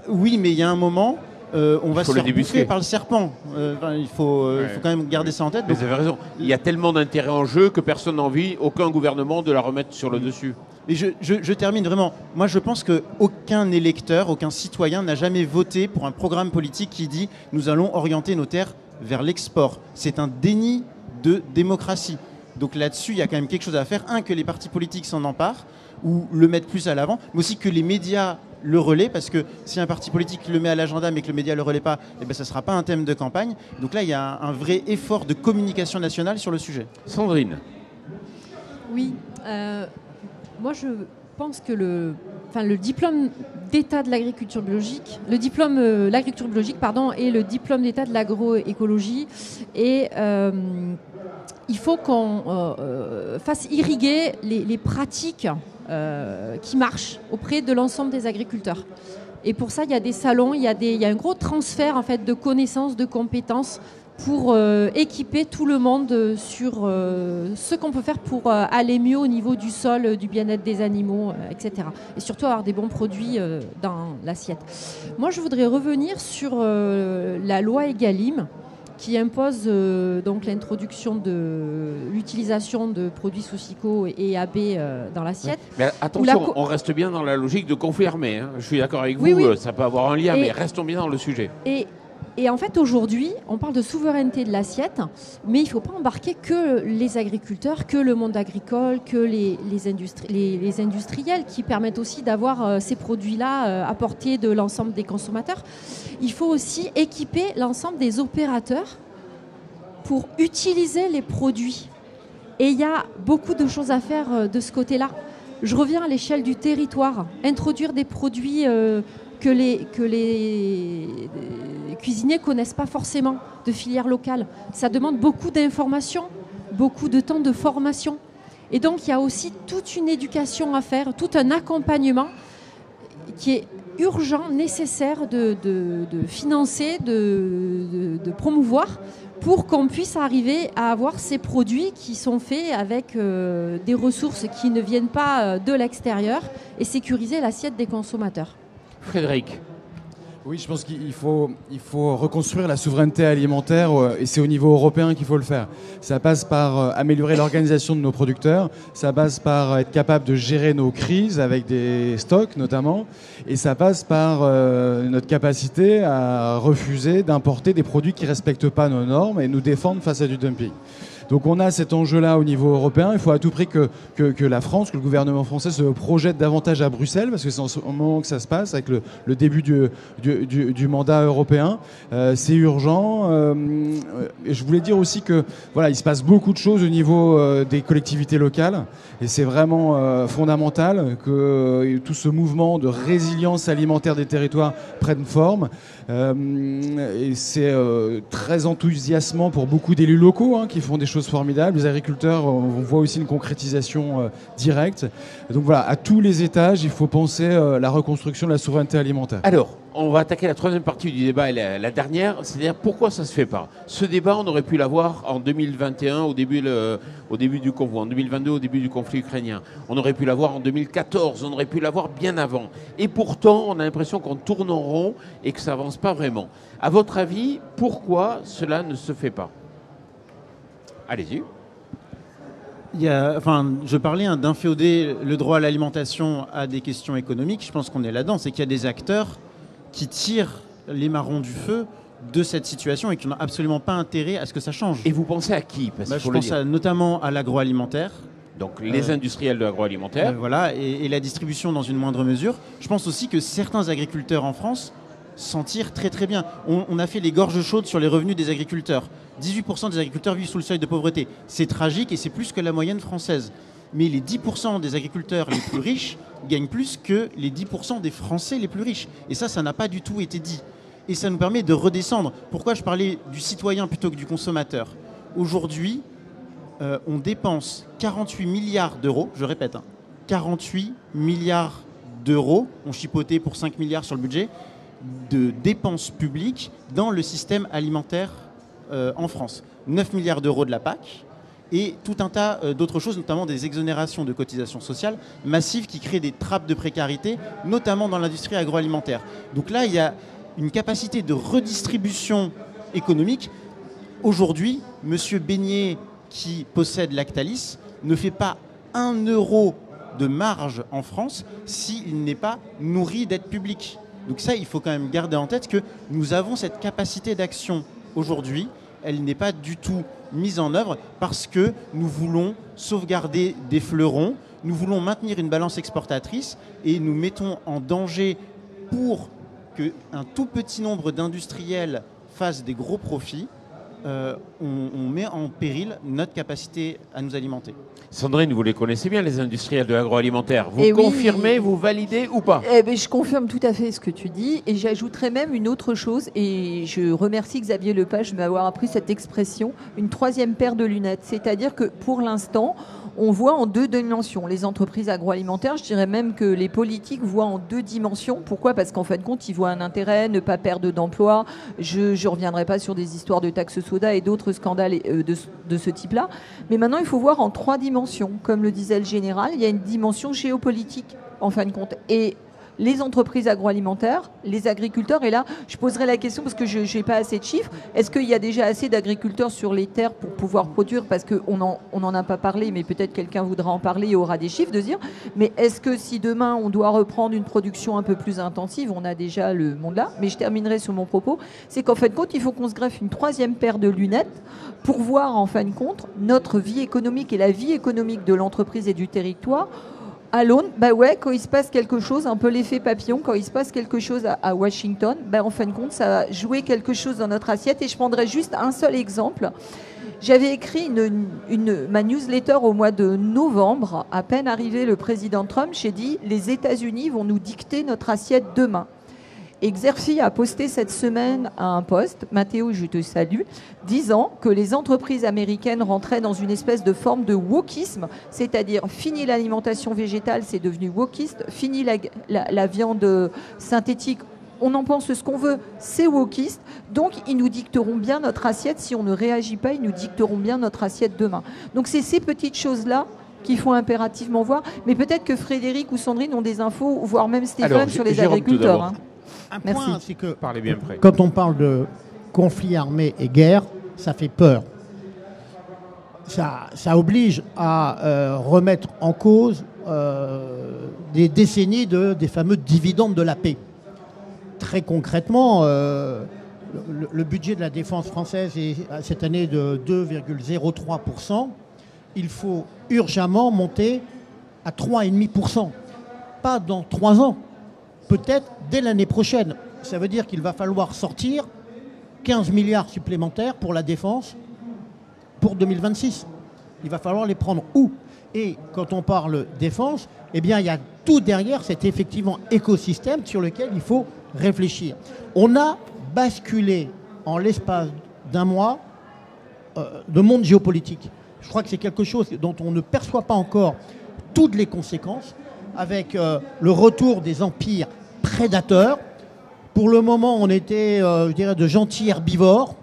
Oui, mais il y a un moment, on va se faire bouffer par le serpent. Il faut quand même garder ça en tête. Mais vous avez raison. Il y a tellement d'intérêts en jeu que personne n'a envie, aucun gouvernement, de la remettre sur le dessus. Et je termine vraiment. Moi, je pense qu'aucun électeur, aucun citoyen n'a jamais voté pour un programme politique qui dit « nous allons orienter nos terres vers l'export ». C'est un déni de démocratie. Donc là-dessus, il y a quand même quelque chose à faire. Que les partis politiques s'en emparent ou le mettent plus à l'avant, mais aussi que les médias le relaient, parce que si un parti politique le met à l'agenda mais que le média ne le relaie pas, ça ne sera pas un thème de campagne. Donc là, il y a un vrai effort de communication nationale sur le sujet. Sandrine. Oui, moi je pense que le diplôme d'état de l'agriculture biologique, l'agriculture biologique, et le diplôme d'état de l'agroécologie, et il faut qu'on fasse irriguer les pratiques qui marchent auprès de l'ensemble des agriculteurs. Et pour ça, il y a des salons, il y a un gros transfert en fait, de connaissances, de compétences pour équiper tout le monde sur ce qu'on peut faire pour aller mieux au niveau du sol, du bien-être des animaux, etc. Et surtout avoir des bons produits dans l'assiette. Moi, je voudrais revenir sur la loi Egalim, qui impose donc l'introduction de l'utilisation de produits sous SICO et AB dans l'assiette. Mais attention, on reste bien dans la logique de conflit armé. Hein. Je suis d'accord avec vous, ça peut avoir un lien, mais restons bien dans le sujet. Et en fait, aujourd'hui, on parle de souveraineté de l'assiette, mais il ne faut pas embarquer que les agriculteurs, que le monde agricole, que les industriels qui permettent aussi d'avoir ces produits-là à portée de l'ensemble des consommateurs. Il faut aussi équiper l'ensemble des opérateurs pour utiliser les produits. Et il y a beaucoup de choses à faire de ce côté-là. Je reviens à l'échelle du territoire. Introduire des produits que les cuisiniers ne connaissent pas forcément, de filière locale. Ça demande beaucoup d'informations, beaucoup de temps de formation. Et donc, il y a aussi toute une éducation à faire, tout un accompagnement qui est urgent, nécessaire de financer, de promouvoir pour qu'on puisse arriver à avoir ces produits qui sont faits avec des ressources qui ne viennent pas de l'extérieur et sécuriser l'assiette des consommateurs. Frédéric. Oui, je pense qu'il faut reconstruire la souveraineté alimentaire et c'est au niveau européen qu'il faut le faire. Ça passe par améliorer l'organisation de nos producteurs, ça passe par être capable de gérer nos crises avec des stocks notamment, et ça passe par notre capacité à refuser d'importer des produits qui ne respectent pas nos normes et nous défendre face à du dumping. Donc on a cet enjeu-là au niveau européen. Il faut à tout prix que la France, que le gouvernement français se projette davantage à Bruxelles, parce que c'est en ce moment que ça se passe, avec le début du mandat européen. C'est urgent. Et je voulais dire aussi que voilà, il se passe beaucoup de choses au niveau des collectivités locales. Et c'est vraiment fondamental que tout ce mouvement de résilience alimentaire des territoires prenne forme. Et c'est très enthousiasmant pour beaucoup d'élus locaux qui font des choses formidables. Les agriculteurs, on voit aussi une concrétisation directe. Donc voilà, à tous les étages, il faut penser la reconstruction de la souveraineté alimentaire. Alors, on va attaquer la troisième partie du débat et la dernière, c'est-à-dire pourquoi ça ne se fait pas. Ce débat, on aurait pu l'avoir en 2021, au début du conflit, en 2022, au début du conflit ukrainien. On aurait pu l'avoir en 2014, on aurait pu l'avoir bien avant. Et pourtant, on a l'impression qu'on tourne en rond et que ça n'avance pas vraiment. À votre avis, pourquoi cela ne se fait pas? Allez-y. Je parlais d'inféoder le droit à l'alimentation à des questions économiques. Je pense qu'on est là-dedans. C'est qu'il y a des acteurs qui tirent les marrons du feu de cette situation et qui n'ont absolument pas intérêt à ce que ça change. Et vous pensez à qui? Je pense notamment à l'agroalimentaire. Donc les industriels de l'agroalimentaire. Voilà, et la distribution dans une moindre mesure. Je pense aussi que certains agriculteurs en France s'en tirent très très bien. On a fait les gorges chaudes sur les revenus des agriculteurs. 18% des agriculteurs vivent sous le seuil de pauvreté. C'est tragique et c'est plus que la moyenne française. Mais les 10% des agriculteurs les plus riches gagnent plus que les 10% des Français les plus riches. Et ça n'a pas du tout été dit. Et ça nous permet de redescendre. Pourquoi je parlais du citoyen plutôt que du consommateur? Aujourd'hui, on dépense 48 milliards d'euros, je répète, 48 milliards d'euros, on chipotait pour 5 milliards sur le budget, de dépenses publiques dans le système alimentaire en France. 9 milliards d'euros de la PAC et tout un tas d'autres choses, notamment des exonérations de cotisations sociales massives qui créent des trappes de précarité, notamment dans l'industrie agroalimentaire. Donc là, il y a une capacité de redistribution économique. Aujourd'hui, M. Beignet, qui possède Lactalis, ne fait pas 1 euro de marge en France s'il n'est pas nourri d'aide publique. Donc ça, il faut quand même garder en tête que nous avons cette capacité d'action aujourd'hui. Elle n'est pas du tout mise en œuvre parce que nous voulons sauvegarder des fleurons, nous voulons maintenir une balance exportatrice et nous mettons en danger pour qu'un tout petit nombre d'industriels fassent des gros profits. On met en péril notre capacité à nous alimenter. Sandrine, vous les connaissez bien, les industriels de l'agroalimentaire. Vous Et confirmez, vous validez ou pas? Je confirme tout à fait ce que tu dis et j'ajouterais même une autre chose et je remercie Xavier Lepage de m'avoir appris cette expression, une troisième paire de lunettes. C'est-à-dire que pour l'instant, on voit en 2 dimensions. Les entreprises agroalimentaires, je dirais même que les politiques voient en 2 dimensions. Pourquoi? Parce qu'en fin de compte, ils voient un intérêt, ne pas perdre d'emploi. Je ne reviendrai pas sur des histoires de taxes soda et d'autres scandales de ce type-là. Mais maintenant, il faut voir en 3 dimensions. Comme le disait le général, il y a une dimension géopolitique, en fin de compte. Et les entreprises agroalimentaires, les agriculteurs, et là, je poserai la question parce que je n'ai pas assez de chiffres. Est-ce qu'il y a déjà assez d'agriculteurs sur les terres pour pouvoir produire? Parce qu'on n'en a pas parlé, mais peut-être quelqu'un voudra en parler et aura des chiffres, de dire, mais est-ce que si demain on doit reprendre une production un peu plus intensive, on a déjà le monde là, mais je terminerai sur mon propos, c'est qu'en fin de compte, il faut qu'on se greffe une 3e paire de lunettes pour voir en fin de compte notre vie économique et la vie économique de l'entreprise et du territoire à l'aune, quand il se passe quelque chose, un peu l'effet papillon, quand il se passe quelque chose à Washington, en fin de compte, ça va jouer quelque chose dans notre assiette. Et je prendrai juste un seul exemple. J'avais écrit ma newsletter au mois de novembre. À peine arrivé le président Trump, j'ai dit « Les États-Unis vont nous dicter notre assiette demain ». Et Xerfi a posté cette semaine un post, Mathéo, je te salue, disant que les entreprises américaines rentraient dans une espèce de forme de wokisme, c'est-à-dire fini l'alimentation végétale, c'est devenu wokiste, fini la viande synthétique, on en pense ce qu'on veut, c'est wokiste, donc ils nous dicteront bien notre assiette, si on ne réagit pas, ils nous dicteront bien notre assiette demain. Donc c'est ces petites choses-là qu'il faut impérativement voir, mais peut-être que Frédéric ou Sandrine ont des infos, voire même Stéphane, sur les agriculteurs. Un Merci. point, c'est que Parlez bien près. quand on parle de conflit armé et guerre, ça fait peur. Ça oblige à remettre en cause des décennies des fameux dividendes de la paix. Très concrètement, le budget de la défense française est cette année de 2,03%. Il faut urgemment monter à 3,5%. Pas dans 3 ans, peut-être dès l'année prochaine. Ça veut dire qu'il va falloir sortir 15 milliards supplémentaires pour la défense pour 2026. Il va falloir les prendre où? Et quand on parle défense, eh bien, il y a tout derrière cet effectivement écosystème sur lequel il faut réfléchir. On a basculé en l'espace d'un mois de monde géopolitique. Je crois que c'est quelque chose dont on ne perçoit pas encore toutes les conséquences, avec le retour des empires prédateurs. Pour le moment, on était, je dirais, de gentils herbivores,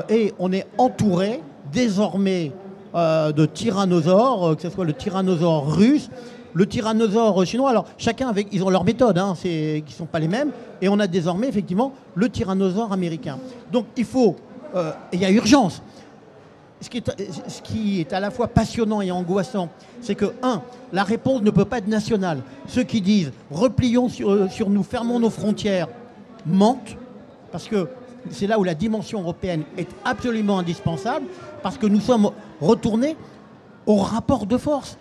et on est entouré désormais de tyrannosaures, que ce soit le tyrannosaure russe, le tyrannosaure chinois. Alors chacun ils ont leur méthode, qui ne sont pas les mêmes, et on a désormais effectivement le tyrannosaure américain. Donc il faut, il y a urgence. Ce qui est à la fois passionnant et angoissant, c'est que, la réponse ne peut pas être nationale. Ceux qui disent replions sur nous, fermons nos frontières, mentent, parce que c'est là où la dimension européenne est absolument indispensable, parce que nous sommes retournés au rapport de force.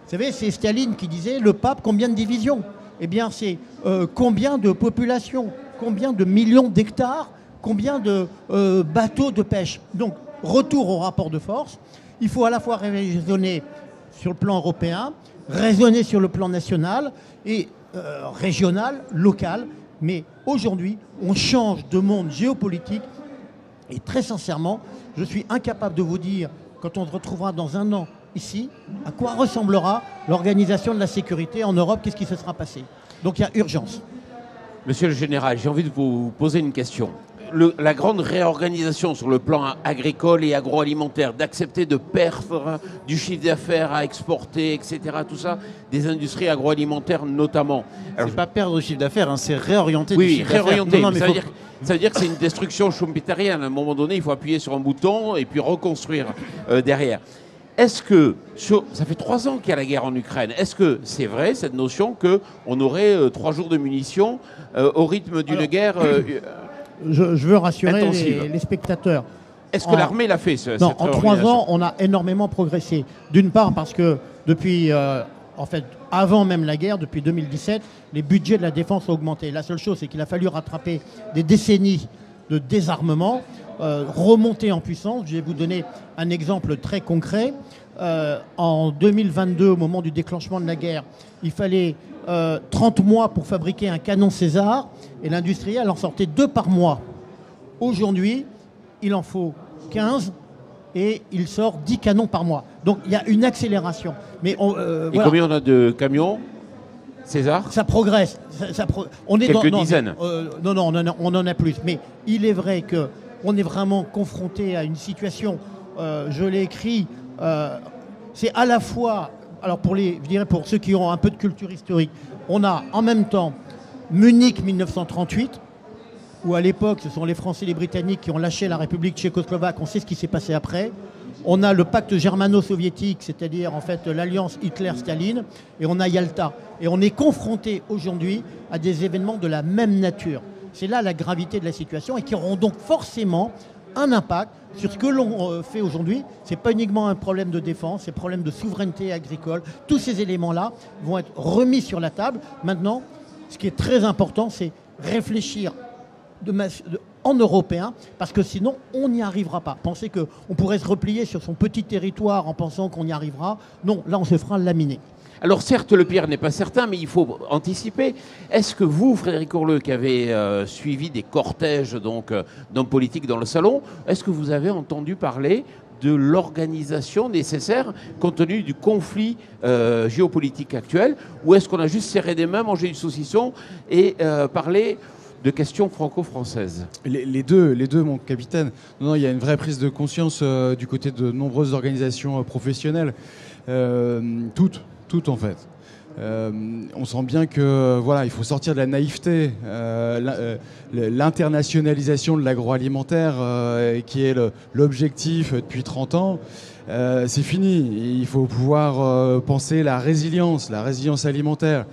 Vous savez, c'est Staline qui disait, le pape, combien de divisions? Eh bien, c'est combien de populations, combien de millions d'hectares, combien de bateaux de pêche. Donc, retour au rapport de force. Il faut à la fois raisonner sur le plan européen, raisonner sur le plan national et régional, local. Mais aujourd'hui, on change de monde géopolitique et très sincèrement, je suis incapable de vous dire, quand on se retrouvera dans un an ici, à quoi ressemblera l'organisation de la sécurité en Europe, qu'est-ce qui se sera passé. Donc il y a urgence. Monsieur le Général, j'ai envie de vous poser une question. La grande réorganisation sur le plan agricole et agroalimentaire, d'accepter de perdre du chiffre d'affaires à exporter, etc., tout ça, des industries agroalimentaires notamment. C'est pas perdre du chiffre d'affaires, c'est réorienter Oui, du chiffre d'affaires. réorienter. Non, mais Ça veut dire que c'est une destruction schumpeterienne. À un moment donné, il faut appuyer sur un bouton et puis reconstruire derrière. Est-ce que, ça fait 3 ans qu'il y a la guerre en Ukraine, est-ce que c'est vrai cette notion qu'on aurait 3 jours de munitions au rythme d'une guerre Je veux rassurer les spectateurs. Est-ce que l'armée l'a fait cette Non, en 3 réorganisation ans, on a énormément progressé. D'une part parce que depuis, en fait, avant même la guerre, depuis 2017, les budgets de la défense ont augmenté. La seule chose, c'est qu'il a fallu rattraper des décennies de désarmement, remonter en puissance. Je vais vous donner un exemple très concret. En 2022, au moment du déclenchement de la guerre, il fallait 30 mois pour fabriquer un canon César et l'industriel en sortait 2 par mois. Aujourd'hui, il en faut 15 et il sort 10 canons par mois. Donc il y a une accélération. Mais et combien on a de camions César? Ça progresse. On est quelques dizaines. Non, on en a plus. Mais il est vrai qu'on est vraiment confronté à une situation, je l'ai écrit, c'est à la fois, alors je dirais pour ceux qui ont un peu de culture historique, on a en même temps Munich 1938, où à l'époque ce sont les Français et les Britanniques qui ont lâché la République tchécoslovaque, on sait ce qui s'est passé après. On a le pacte germano-soviétique, c'est-à-dire en fait l'alliance Hitler-Staline, et on a Yalta. Et on est confronté aujourd'hui à des événements de la même nature. C'est là la gravité de la situation et qui auront donc forcément un impact sur ce que l'on fait aujourd'hui. Ce n'est pas uniquement un problème de défense, c'est un problème de souveraineté agricole. Tous ces éléments-là vont être remis sur la table. Maintenant, ce qui est très important, c'est réfléchir en européen, parce que sinon, on n'y arrivera pas. Penser qu'on pourrait se replier sur son petit territoire en pensant qu'on y arrivera, non, là, on se fera laminer. Alors certes, le pire n'est pas certain, mais il faut anticiper. Est-ce que vous, Frédéric Ourleux, qui avez suivi des cortèges d'hommes politiques dans le salon, est-ce que vous avez entendu parler de l'organisation nécessaire compte tenu du conflit géopolitique actuel, ou est-ce qu'on a juste serré des mains, mangé du saucisson et parlé de questions franco-françaises? Les deux, mon capitaine. Non, il y a une vraie prise de conscience du côté de nombreuses organisations professionnelles. Toutes en fait. On sent bien que il faut sortir de la naïveté. L'internationalisation de l'agroalimentaire, qui est l'objectif depuis 30 ans, c'est fini. Il faut pouvoir penser la résilience alimentaire.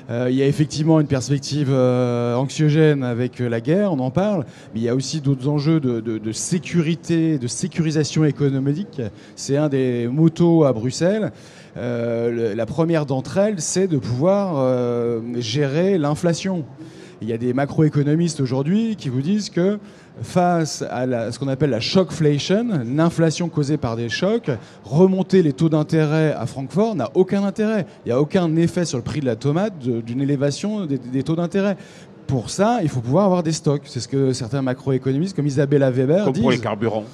Il y a effectivement une perspective anxiogène avec la guerre, on en parle, mais il y a aussi d'autres enjeux de sécurité, de sécurisation économique. C'est un des mottos à Bruxelles. La première d'entre elles, c'est de pouvoir gérer l'inflation. Il y a des macroéconomistes aujourd'hui qui vous disent que face à ce qu'on appelle la shockflation, l'inflation causée par des chocs, remonter les taux d'intérêt à Francfort n'a aucun intérêt. Il n'y a aucun effet sur le prix de la tomate d'une élévation des taux d'intérêt. Pour ça, il faut pouvoir avoir des stocks. C'est ce que certains macroéconomistes comme Isabella Weber disent. Comme pour les carburants.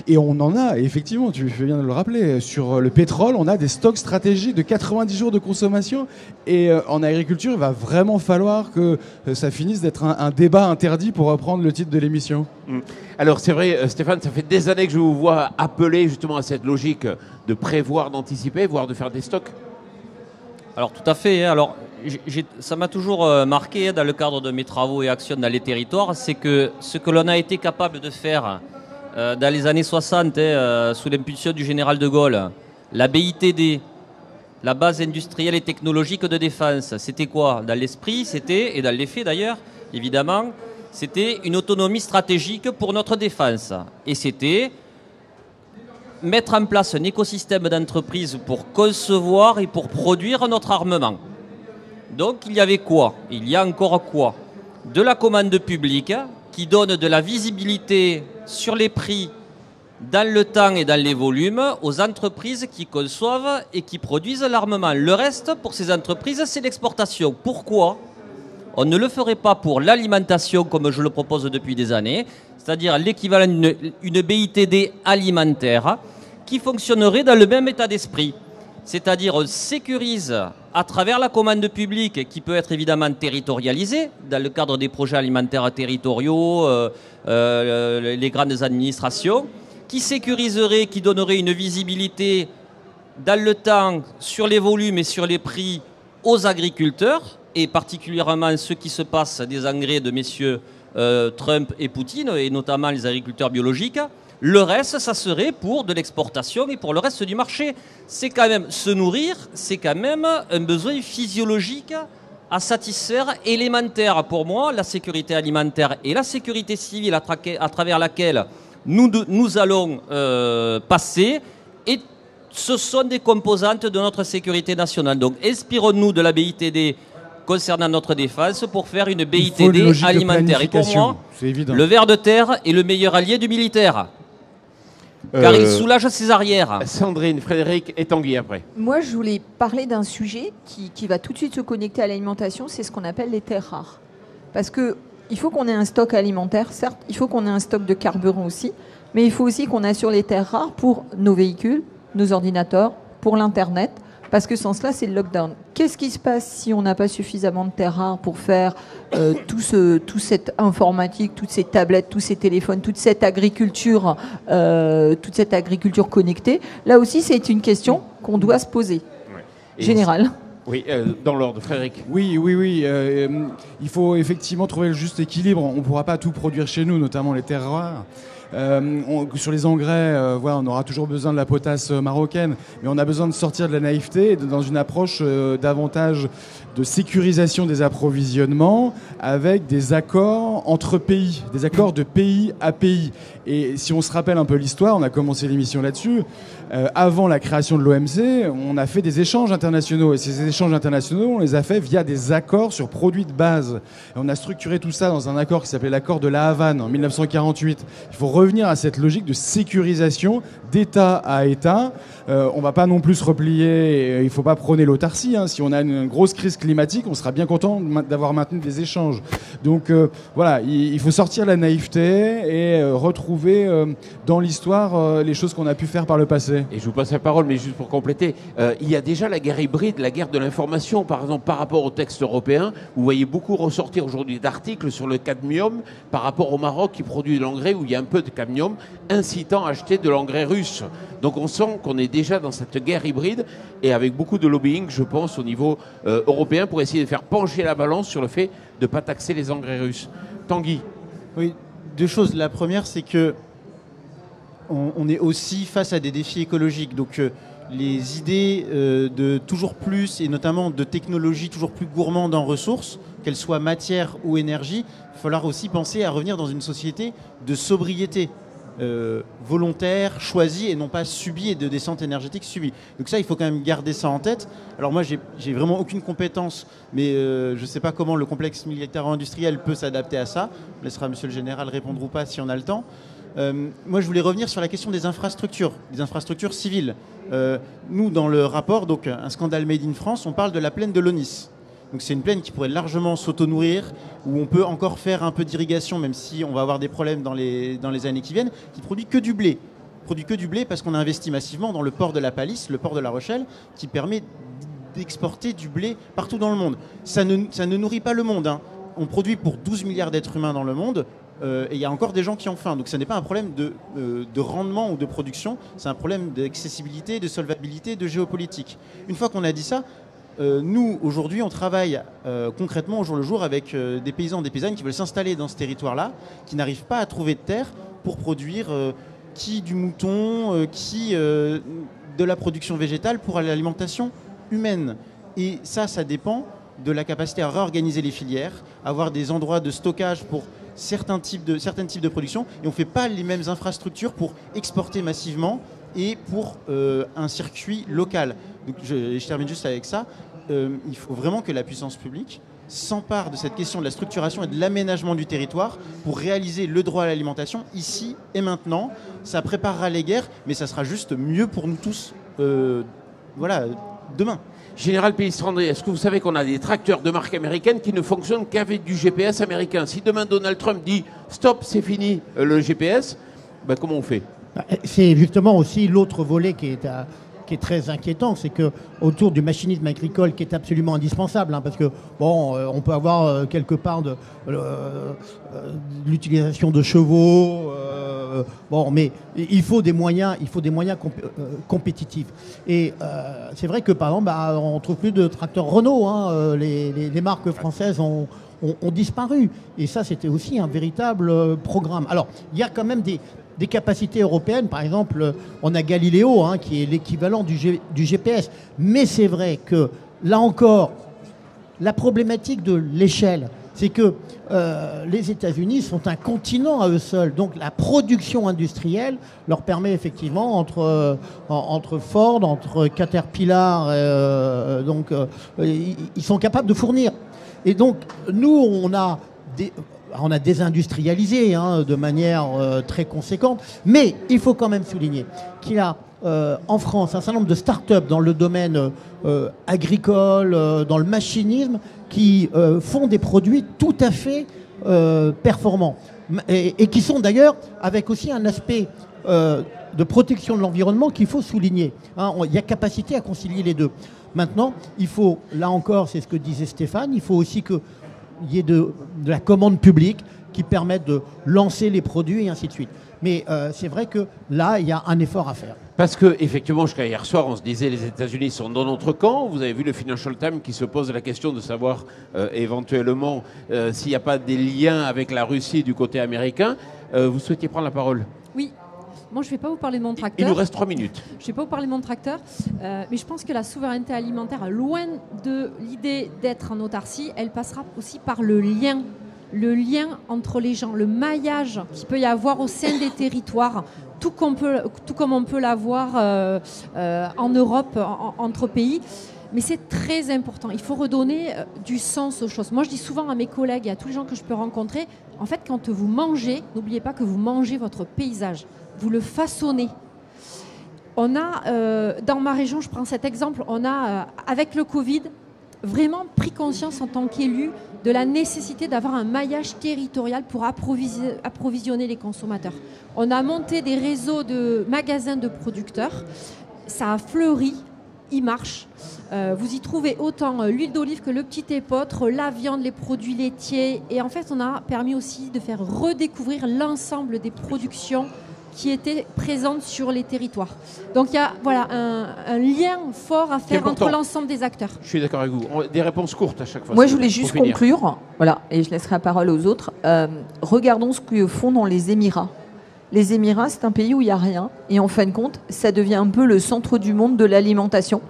Et on en a, effectivement, tu fais bien de le rappeler, sur le pétrole, on a des stocks stratégiques de 90 jours de consommation. Et en agriculture, il va vraiment falloir que ça finisse d'être un débat interdit, pour reprendre le titre de l'émission. Alors c'est vrai, Stéphane, ça fait des années que je vous vois appeler justement à cette logique de prévoir, d'anticiper, voire de faire des stocks. Alors tout à fait. Alors ça m'a toujours marqué dans le cadre de mes travaux et actions dans les territoires, c'est que ce que l'on a été capable de faire dans les années 60, sous l'impulsion du général de Gaulle, la BITD, la base industrielle et technologique de défense, c'était quoi? Dans l'esprit, c'était, et dans les faits d'ailleurs, évidemment, c'était une autonomie stratégique pour notre défense. Et c'était mettre en place un écosystème d'entreprises pour concevoir et pour produire notre armement. Donc il y avait quoi? Il y a encore quoi? De la commande publique qui donne de la visibilité sur les prix dans le temps et dans les volumes aux entreprises qui conçoivent et qui produisent l'armement. Le reste, pour ces entreprises, c'est l'exportation. Pourquoi on ne le ferait pas pour l'alimentation comme je le propose depuis des années, c'est-à-dire l'équivalent d'une BITD alimentaire qui fonctionnerait dans le même état d'esprit? C'est-à-dire on sécurise à travers la commande publique qui peut être évidemment territorialisée dans le cadre des projets alimentaires territoriaux, les grandes administrations, qui sécuriserait, qui donnerait une visibilité dans le temps sur les volumes et sur les prix aux agriculteurs, et particulièrement ce qui se passe des engrais de messieurs Trump et Poutine, et notamment les agriculteurs biologiques. Le reste, ça serait pour de l'exportation et pour le reste du marché. C'est quand même se nourrir, c'est quand même un besoin physiologique à satisfaire, élémentaire pour moi, la sécurité alimentaire et la sécurité civile à travers laquelle nous allons passer. Et ce sont des composantes de notre sécurité nationale. Donc inspirons-nous de la BITD concernant notre défense pour faire une BITD alimentaire. Et pour moi, le ver de terre est le meilleur allié du militaire. Car il soulage ses arrières. Sandrine, Frédéric et Tanguy après. Moi, je voulais parler d'un sujet qui va tout de suite se connecter à l'alimentation, c'est ce qu'on appelle les terres rares. Parce qu'il faut qu'on ait un stock alimentaire, certes, il faut qu'on ait un stock de carburant aussi, mais il faut aussi qu'on assure les terres rares pour nos véhicules, nos ordinateurs, pour l'Internet, parce que sans cela, c'est le lockdown. Qu'est-ce qui se passe si on n'a pas suffisamment de terres rares pour faire toute cette informatique, toutes ces tablettes, tous ces téléphones, toute cette agriculture connectée? Là aussi, c'est une question qu'on doit se poser. Générale. Oui, dans l'ordre, Frédéric. Oui. Il faut effectivement trouver le juste équilibre. On ne pourra pas tout produire chez nous, notamment les terres rares. Sur les engrais, on aura toujours besoin de la potasse marocaine, mais on a besoin de sortir de la naïveté et dans une approche davantage de sécurisation des approvisionnements avec des accords entre pays, des accords de pays à pays. Et si on se rappelle un peu l'histoire, on a commencé l'émission là-dessus, avant la création de l'OMC, on a fait des échanges internationaux. Et ces échanges internationaux, on les a fait via des accords sur produits de base. Et on a structuré tout ça dans un accord qui s'appelait l'accord de La Havane en 1948. Il faut revenir à cette logique de sécurisation d'État à État. On ne va pas non plus se replier, il ne faut pas prôner l'autarcie. Si on a une grosse crise climatique, on sera bien content d'avoir maintenu des échanges. Donc voilà, voilà, il faut sortir la naïveté et retrouver dans l'histoire les choses qu'on a pu faire par le passé. Et je vous passe la parole, mais juste pour compléter, il y a déjà la guerre hybride, la guerre de l'information, par exemple, par rapport au texte européen. Vous voyez beaucoup ressortir aujourd'hui d'articles sur le cadmium par rapport au Maroc qui produit de l'engrais où il y a un peu de cadmium, incitant à acheter de l'engrais russe. Donc on sent qu'on est déjà dans cette guerre hybride et avec beaucoup de lobbying, je pense, au niveau européen pour essayer de faire pencher la balance sur le fait de ne pas taxer les engrais russes. Tanguy. Oui, deux choses. La première, c'est que on est aussi face à des défis écologiques. Donc les idées de toujours plus et notamment de technologies toujours plus gourmandes en ressources, qu'elles soient matière ou énergie, il va falloir aussi penser à revenir dans une société de sobriété. Volontaire, choisi et non pas subi, et de descente énergétique subie. Donc ça, il faut quand même garder ça en tête. Alors moi, j'ai vraiment aucune compétence, mais je ne sais pas comment le complexe militaro-industriel peut s'adapter à ça. On laissera monsieur le général répondre ou pas si on a le temps. Moi, je voulais revenir sur la question des infrastructures civiles. Nous, dans le rapport, donc un scandale made in France, on parle de la plaine de l'Aunis. Donc c'est une plaine qui pourrait largement s'auto-nourrir, où on peut encore faire un peu d'irrigation, même si on va avoir des problèmes dans les années qui viennent, qui produit que du blé. Produit que du blé parce qu'on a investi massivement dans le port de la Palisse, le port de La Rochelle, qui permet d'exporter du blé partout dans le monde. Ça ne nourrit pas le monde, hein. On produit pour 12 milliards d'êtres humains dans le monde, et il y a encore des gens qui ont faim. Donc ce n'est pas un problème de rendement ou de production, c'est un problème d'accessibilité, de solvabilité, de géopolitique. Une fois qu'on a dit ça, nous, aujourd'hui, on travaille concrètement au jour le jour avec des paysans, des paysannes qui veulent s'installer dans ce territoire-là, qui n'arrivent pas à trouver de terre pour produire qui du mouton, qui de la production végétale pour l'alimentation humaine. Et ça dépend de la capacité à réorganiser les filières, avoir des endroits de stockage pour certains types de production. Et on ne fait pas les mêmes infrastructures pour exporter massivement et pour un circuit local. Donc je termine juste avec ça. Il faut vraiment que la puissance publique s'empare de cette question de la structuration et de l'aménagement du territoire pour réaliser le droit à l'alimentation ici et maintenant. Ça préparera les guerres, mais ça sera juste mieux pour nous tous demain. Général Pélistrandré, est-ce que vous savez qu'on a des tracteurs de marque américaine qui ne fonctionnent qu'avec du GPS américain? Si demain Donald Trump dit « stop, c'est fini le GPS », ben comment on fait? C'est justement aussi l'autre volet qui est très inquiétant, c'est que autour du machinisme agricole qui est absolument indispensable, hein, parce que on peut avoir quelque part de l'utilisation de chevaux, mais il faut des moyens, compétitifs. Et c'est vrai que par exemple, on trouve plus de tracteurs Renault, hein, les marques françaises ont disparu. Et ça, c'était aussi un véritable programme. Alors, il y a quand même des capacités européennes. Par exemple, on a Galileo, hein, qui est l'équivalent du GPS. Mais c'est vrai que, là encore, la problématique de l'échelle, c'est que les États-Unis sont un continent à eux seuls. Donc la production industrielle leur permet effectivement, entre Ford, entre Caterpillar, ils sont capables de fournir. Et donc, nous, on a désindustrialisé, hein, de manière très conséquente, mais il faut quand même souligner qu'il y a en France un certain nombre de start-up dans le domaine agricole, dans le machinisme, qui font des produits tout à fait performants et qui sont d'ailleurs avec aussi un aspect de protection de l'environnement qu'il faut souligner. Hein, il y a capacité à concilier les deux. Maintenant, il faut, là encore, c'est ce que disait Stéphane, il faut aussi qu'il y ait de la commande publique qui permette de lancer les produits et ainsi de suite. Mais c'est vrai que là, il y a un effort à faire. Parce que, effectivement, jusqu'à hier soir, on se disait les États-Unis sont dans notre camp. Vous avez vu le Financial Times qui se pose la question de savoir éventuellement s'il n'y a pas des liens avec la Russie du côté américain. Vous souhaitiez prendre la parole? Oui. Moi, je ne vais pas vous parler de mon tracteur. Il nous reste 3 minutes. Je ne vais pas vous parler de mon tracteur, mais je pense que la souveraineté alimentaire, loin de l'idée d'être en autarcie, elle passera aussi par le lien entre les gens, le maillage qu'il peut y avoir au sein des territoires, tout comme on peut l'avoir en Europe, entre pays. Mais c'est très important. Il faut redonner du sens aux choses. Moi, je dis souvent à mes collègues et à tous les gens que je peux rencontrer, en fait, quand vous mangez, n'oubliez pas que vous mangez votre paysage. Vous le façonnez. On a, dans ma région, je prends cet exemple, on a, avec le Covid, vraiment pris conscience en tant qu'élu de la nécessité d'avoir un maillage territorial pour approvisionner les consommateurs. On a monté des réseaux de magasins de producteurs, ça a fleuri, il marche. Vous y trouvez autant l'huile d'olive que le petit épeautre, la viande, les produits laitiers. Et en fait, on a permis aussi de faire redécouvrir l'ensemble des productions qui étaient présentes sur les territoires. Donc il y a un lien fort à faire entre l'ensemble des acteurs. Je suis d'accord avec vous. Des réponses courtes à chaque fois. Moi, je voulais juste conclure, voilà, et je laisserai la parole aux autres. Regardons ce que font dans les Émirats. Les Émirats, c'est un pays où il n'y a rien. Et en fin de compte, ça devient un peu le centre du monde de l'alimentation.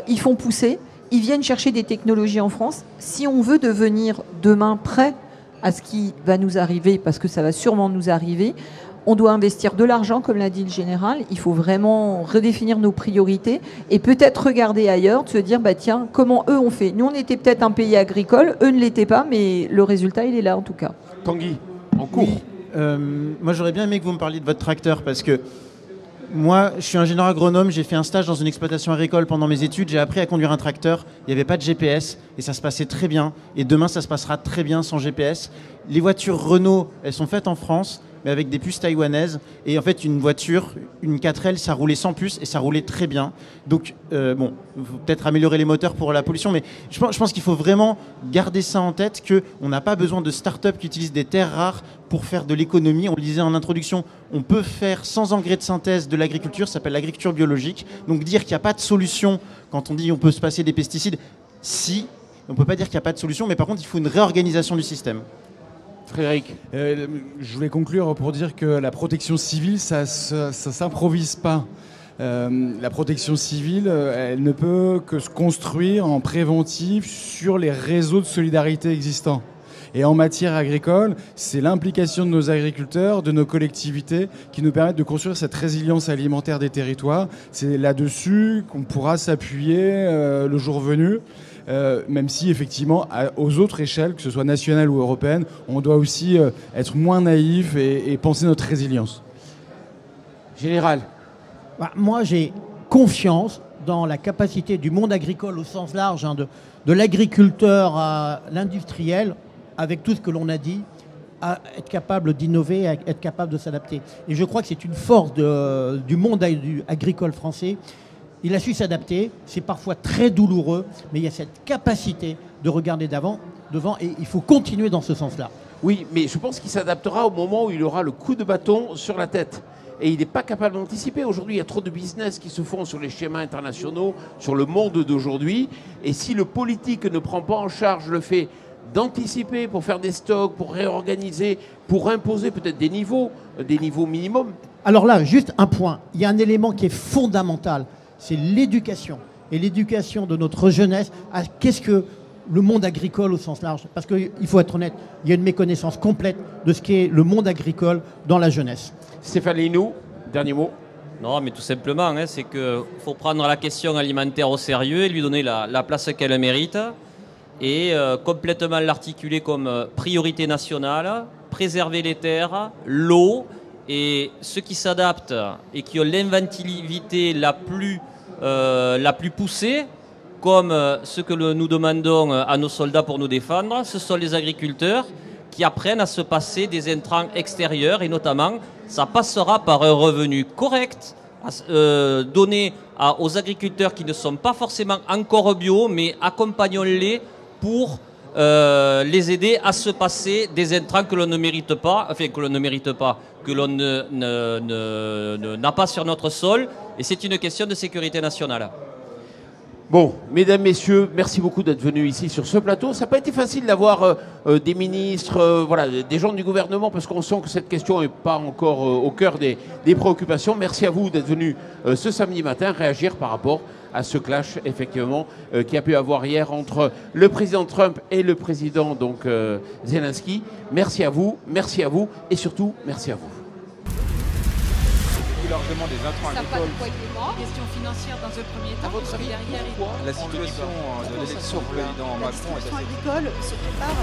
Ils font pousser, ils viennent chercher des technologies en France. Si on veut devenir demain prêt à ce qui va nous arriver, parce que ça va sûrement nous arriver, on doit investir de l'argent, comme l'a dit le général. Il faut vraiment redéfinir nos priorités et peut-être regarder ailleurs, de se dire, bah tiens, comment eux ont fait. Nous, on était peut-être un pays agricole, eux ne l'étaient pas, mais le résultat, il est là en tout cas. Tanguy, en cours. Oui, moi, j'aurais bien aimé que vous me parliez de votre tracteur parce que moi, je suis ingénieur agronome, j'ai fait un stage dans une exploitation agricole pendant mes études, j'ai appris à conduire un tracteur, il n'y avait pas de GPS et ça se passait très bien. Et demain, ça se passera très bien sans GPS. Les voitures Renault, elles sont faites en France, mais avec des puces taïwanaises. Et en fait, une voiture, une 4L, ça roulait sans puce et ça roulait très bien. Donc, bon, il faut peut-être améliorer les moteurs pour la pollution, mais je pense qu'il faut vraiment garder ça en tête, qu'on n'a pas besoin de start-up qui utilisent des terres rares pour faire de l'économie. On le disait en introduction, on peut faire sans engrais de synthèse de l'agriculture, ça s'appelle l'agriculture biologique. Donc dire qu'il n'y a pas de solution quand on dit on peut se passer des pesticides, si, on ne peut pas dire qu'il n'y a pas de solution, mais par contre, il faut une réorganisation du système. Frédéric. Je voulais conclure pour dire que la protection civile, ça ne s'improvise pas. La protection civile, elle ne peut que se construire en préventif sur les réseaux de solidarité existants. Et en matière agricole, c'est l'implication de nos agriculteurs, de nos collectivités qui nous permettent de construire cette résilience alimentaire des territoires. C'est là-dessus qu'on pourra s'appuyer le jour venu. Même si effectivement aux autres échelles, que ce soit nationale ou européenne, on doit aussi être moins naïf et penser notre résilience. Général. Moi j'ai confiance dans la capacité du monde agricole au sens large, hein, de l'agriculteur à l'industriel, avec tout ce que l'on a dit, à être capable d'innover, à être capable de s'adapter. Et je crois que c'est une force du monde agricole français. Il a su s'adapter, c'est parfois très douloureux, mais il y a cette capacité de regarder devant et il faut continuer dans ce sens-là. Oui, mais je pense qu'il s'adaptera au moment où il aura le coup de bâton sur la tête. Et il n'est pas capable d'anticiper. Aujourd'hui, il y a trop de business qui se font sur les schémas internationaux, sur le monde d'aujourd'hui. Et si le politique ne prend pas en charge le fait d'anticiper pour faire des stocks, pour réorganiser, pour imposer peut-être des niveaux minimums. Alors là, juste un point. Il y a un élément qui est fondamental. C'est l'éducation. Et l'éducation de notre jeunesse à qu'est-ce que le monde agricole au sens large. Parce qu'il faut être honnête, il y a une méconnaissance complète de ce qu'est le monde agricole dans la jeunesse. Stéphane Linou, dernier mot. Non, mais tout simplement, hein, c'est qu'il faut prendre la question alimentaire au sérieux et lui donner la place qu'elle mérite. Et complètement l'articuler comme priorité nationale, préserver les terres, l'eau, et ceux qui s'adaptent et qui ont l'inventivité la plus poussée, comme ce que nous demandons à nos soldats pour nous défendre, ce sont les agriculteurs qui apprennent à se passer des intrants extérieurs, et notamment, ça passera par un revenu correct donné aux agriculteurs qui ne sont pas forcément encore bio, mais accompagnons-les pour les aider à se passer des intrants que l'on ne mérite pas, que l'on n'a pas sur notre sol, et c'est une question de sécurité nationale. Bon, mesdames, messieurs, merci beaucoup d'être venus ici sur ce plateau. Ça n'a pas été facile d'avoir des ministres, voilà, des gens du gouvernement, parce qu'on sent que cette question n'est pas encore au cœur des préoccupations. Merci à vous d'être venus ce samedi matin réagir par rapport à ce clash, effectivement, qui a pu avoir hier entre le président Trump et le président Zelensky. Merci à vous, et surtout, merci à vous. Largement des intrants agricoles. Question financière dans un premier temps. À votre avis, pourquoi la situation de l'élection du président Macron est assez... agricole se prépare